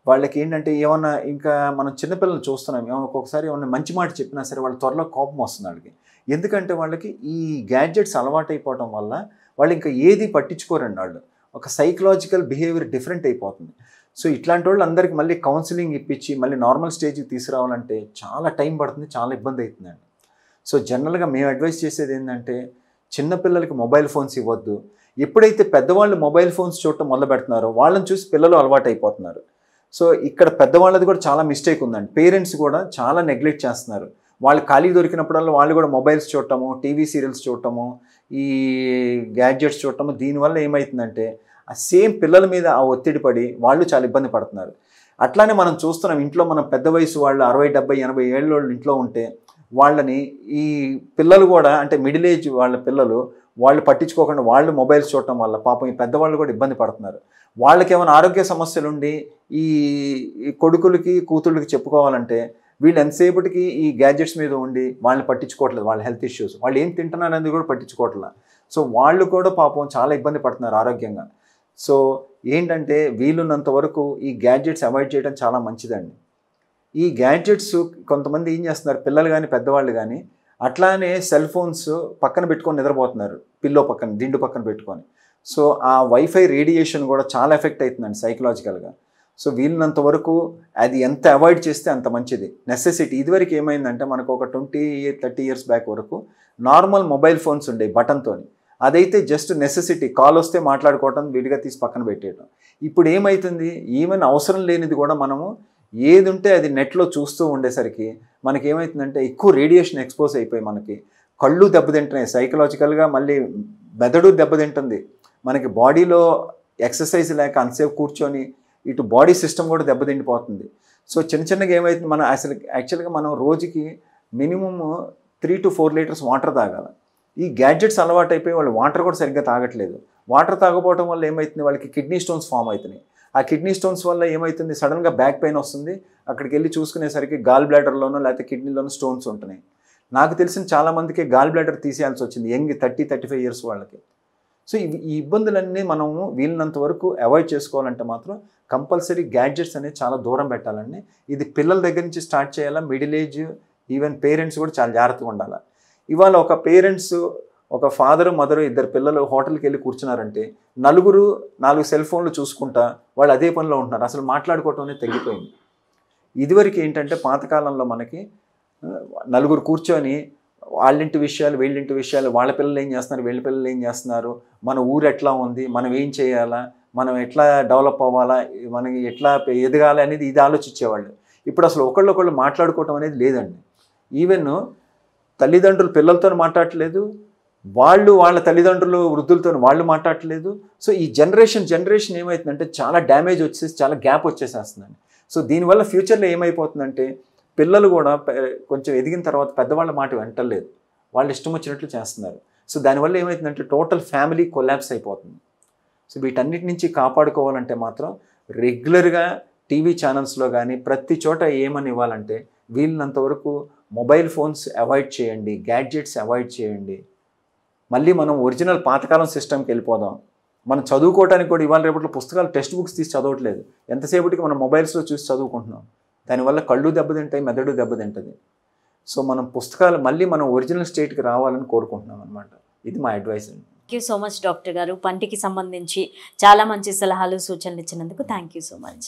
వాళ్ళకి ఏంటంటే ఏమన్నా, ఇంకా మనం చిన్నపిల్లలు చూస్తున్నాం, ఒక్కొక్కసారి ఏమన్నా మంచి మాట చెప్పినా సరే వాళ్ళ త్వరలో కోపం వస్తుంది వాళ్ళకి. ఎందుకంటే వాళ్ళకి ఈ గ్యాడ్జెట్స్ అలవాటు అయిపోవడం వల్ల వాళ్ళు ఇంకా ఏది పట్టించుకోరండి. వాళ్ళు ఒక సైకలాజికల్ బిహేవియర్ డిఫరెంట్ అయిపోతుంది. సో ఇట్లాంటి వాళ్ళు అందరికీ మళ్ళీ కౌన్సిలింగ్ ఇప్పించి మళ్ళీ నార్మల్ స్టేజ్కి తీసుకురావాలంటే చాలా టైం పడుతుంది, చాలా ఇబ్బంది అవుతుందండి. సో జనరల్గా మేము అడ్వైస్ చేసేది ఏంటంటే చిన్నపిల్లలకి మొబైల్ ఫోన్స్ ఇవ్వద్దు. ఎప్పుడైతే పెద్దవాళ్ళు మొబైల్ ఫోన్స్ చూడటం మొదలు పెడుతున్నారో వాళ్ళని చూసి పిల్లలు అలవాటు అయిపోతున్నారు. సో ఇక్కడ పెద్దవాళ్ళది కూడా చాలా మిస్టేక్ ఉందండి. పేరెంట్స్ కూడా చాలా నెగ్లెక్ట్ చేస్తున్నారు. వాళ్ళు ఖాళీ దొరికినప్పుడల్లా వాళ్ళు కూడా మొబైల్స్ చూడటము, టీవీ సీరియల్స్ చూడటము, ఈ గ్యాడ్జెట్స్ చూడటము, దీనివల్ల ఏమవుతుందంటే ఆ సేమ్ పిల్లల మీద ఆ ఒత్తిడి పడి వాళ్ళు చాలా ఇబ్బంది పడుతున్నారు. అట్లానే మనం చూస్తున్నాం, ఇంట్లో మనం పెద్ద వయసు వాళ్ళు 60, 70, 80 ఏళ్ళ వాళ్ళు ఇంట్లో ఉంటే వాళ్ళని ఈ పిల్లలు కూడా, అంటే మిడిల్ ఏజ్ వాళ్ళ పిల్లలు వాళ్ళు పట్టించుకోకుండా వాళ్ళు మొబైల్స్ చూడటం వల్ల పాపం ఈ పెద్దవాళ్ళు కూడా ఇబ్బంది పడుతున్నారు. వాళ్ళకి ఏమైనా ఆరోగ్య సమస్యలు ఉండి ఈ కొడుకులకి కూతుళ్ళకి చెప్పుకోవాలంటే వీళ్ళు ఎంతసేపటికి ఈ గ్యాడ్జెట్స్ మీద ఉండి వాళ్ళని పట్టించుకోవట్లేదు. వాళ్ళ హెల్త్ ఇష్యూస్, వాళ్ళు ఏం తింటున్నారు అనేది కూడా పట్టించుకోవట్లేదు. సో వాళ్ళు కూడా పాపం చాలా ఇబ్బంది పడుతున్నారు ఆరోగ్యంగా. సో ఏంటంటే వీలున్నంత వరకు ఈ గ్యాడ్జెట్స్ అవాయిడ్ చేయడం చాలా మంచిదండి. ఈ గ్యాడ్జెట్స్ కొంతమంది ఏం చేస్తున్నారు, పిల్లలు కానీ పెద్దవాళ్ళు కానీ అట్లానే సెల్ ఫోన్స్ పక్కన పెట్టుకొని నిద్రపోతున్నారు, పిల్లో పక్కన, దిండు పక్కన పెట్టుకొని. సో ఆ వైఫై రేడియేషన్ కూడా చాలా ఎఫెక్ట్ అవుతుందండి సైకలాజికల్గా. సో వీళ్ళనంత వరకు అది ఎంత అవాయిడ్ చేస్తే అంత మంచిది. నెసెసిటీ, ఇదివరకు ఏమైందంటే మనకు ఒక 20-30 ఇయర్స్ బ్యాక్ వరకు నార్మల్ మొబైల్ ఫోన్స్ ఉండే బటన్తో, అదైతే జస్ట్ నెసెసిటీ, కాల్ వస్తే మాట్లాడుకోవటం, విడిగా తీసి పక్కన పెట్టేయటం. ఇప్పుడు ఏమవుతుంది, ఈవెన్ అవసరం లేనిది కూడా మనము ఏది ఉంటే అది నెట్లో చూస్తూ ఉండేసరికి మనకి ఏమవుతుందంటే ఎక్కువ రేడియేషన్ ఎక్స్పోజ్ అయిపోయి మనకి కళ్ళు దెబ్బతింటున్నాయి, సైకలాజికల్గా మళ్ళీ మెదడు దెబ్బతింటుంది. మనకి బాడీలో ఎక్సర్సైజ్ లేక అంతసేపు కూర్చొని ఇటు బాడీ సిస్టమ్ కూడా దెబ్బతిండిపోతుంది. సో చిన్నగా ఏమవుతుంది, మనం అసలు యాక్చువల్గా మనం రోజుకి మినిమమ్ 3 to 4 లీటర్స్ వాటర్ తాగాలి. ఈ గ్యాడ్జెట్స్ అలవాటు అయిపోయి వాళ్ళు వాటర్ కూడా సరిగ్గా తాగట్లేదు. వాటర్ తాగపోవడం వల్ల ఏమవుతుంది, వాళ్ళకి కిడ్నీ స్టోన్స్ ఫామ్ అవుతున్నాయి. ఆ కిడ్నీ స్టోన్స్ వల్ల ఏమవుతుంది, సడన్గా బ్యాక్ పెయిన్ వస్తుంది. అక్కడికి వెళ్ళి చూసుకునేసరికి గాల్ బ్లాడర్లోనో లేకపోతే కిడ్నీలోనో స్టోన్స్ ఉంటున్నాయి. నాకు తెలిసిన చాలామందికి గాల్ బ్లాడర్ తీసేయాల్సి వచ్చింది, యంగ్ 30-35 ఇయర్స్ వాళ్ళకి. సో ఈ ఇబ్బందులన్నీ మనము వీళ్ళనంత వరకు అవాయిడ్ చేసుకోవాలంటే మాత్రం కంపల్సరీ గ్యాడ్జెట్స్ అనేది చాలా దూరం పెట్టాలండి. ఇది పిల్లల దగ్గర నుంచి స్టార్ట్ చేయాలా, మిడిల్ ఏజ్ ఈవెన్ పేరెంట్స్ కూడా చాలా జాగ్రత్తగా ఉండాలి. ఇవాళ ఒక పేరెంట్స్, ఒక ఫాదరు మదరు, 2 పిల్లలు హోటల్కి వెళ్ళి కూర్చున్నారంటే 4 సెల్ ఫోన్లు చూసుకుంటా వాళ్ళు అదే పనిలో ఉంటున్నారు. అసలు మాట్లాడుకోవటం అనేది తగ్గిపోయింది. ఇదివరకు ఏంటంటే పాతకాలంలో మనకి 4 కూర్చొని వాళ్ళింటి విషయాలు, వీళ్ళింటి విషయాలు, వాళ్ళ పిల్లలు ఏం చేస్తున్నారు, వీళ్ళ పిల్లలు ఏం చేస్తున్నారు, మన ఊరు ఎట్లా ఉంది, మనం ఏం చేయాలా, మనం ఎట్లా డెవలప్ అవ్వాలా, మనకి ఎట్లా ఎదగాలి అనేది ఇది ఆలోచించేవాళ్ళు. ఇప్పుడు అసలు ఒకళ్ళొకళ్ళు మాట్లాడుకోవటం అనేది లేదండి. ఈవెన్ తల్లిదండ్రులు పిల్లలతో మాట్లాడట్లేదు, వాళ్ళు వాళ్ళ తల్లిదండ్రులు వృద్ధులతో వాళ్ళు మాట్లాడట్లేదు. సో ఈ జనరేషన్ ఏమవుతుందంటే చాలా డ్యామేజ్ వచ్చేసి చాలా గ్యాప్ వచ్చేసేస్తుందండి. సో దీనివల్ల ఫ్యూచర్లో ఏమైపోతుందంటే పిల్లలు కూడా కొంచెం ఎదిగిన తర్వాత పెద్దవాళ్ళ మాట వింటలేదు, వాళ్ళు ఇష్టం వచ్చినట్లు చేస్తున్నారు. సో దానివల్ల ఏమవుతుందంటే టోటల్ ఫ్యామిలీ కొలాప్స్ అయిపోతుంది. సో వీటన్నిటి నుంచి కాపాడుకోవాలంటే మాత్రం రెగ్యులర్గా టీవీ ఛానల్స్లో కానీ ప్రతి చోట ఏమని ఇవ్వాలంటే వీళ్ళనంతవరకు మొబైల్ ఫోన్స్ అవాయిడ్ చేయండి, గ్యాడ్జెట్స్ అవాయిడ్ చేయండి. మళ్ళీ మనం ఒరిజినల్ పాతకాలం సిస్టమ్కి వెళ్ళిపోదాం. మనం చదువుకోవడానికి కూడా ఇవాళ రేపట్లో పుస్తకాలు, టెక్స్ట్ బుక్స్ తీసి చదవట్లేదు, ఎంతసేపటికి మనం మొబైల్స్లో చూసి చదువుకుంటున్నాం. దానివల్ల కళ్ళు దెబ్బతింటాయి, మెదడు దెబ్బతింటుంది. సో మనం పుస్తకాలు మళ్ళీ మనం ఒరిజినల్ స్టేట్కి రావాలని కోరుకుంటున్నాం అనమాట. ఇది మా అడ్వైస్ అండి. Thank you so much doctor గారు. పంటికి సంబంధించి చాలా మంచి సలహాలు సూచనలు ఇచ్చినందుకు థ్యాంక్ యూ సో మచ్.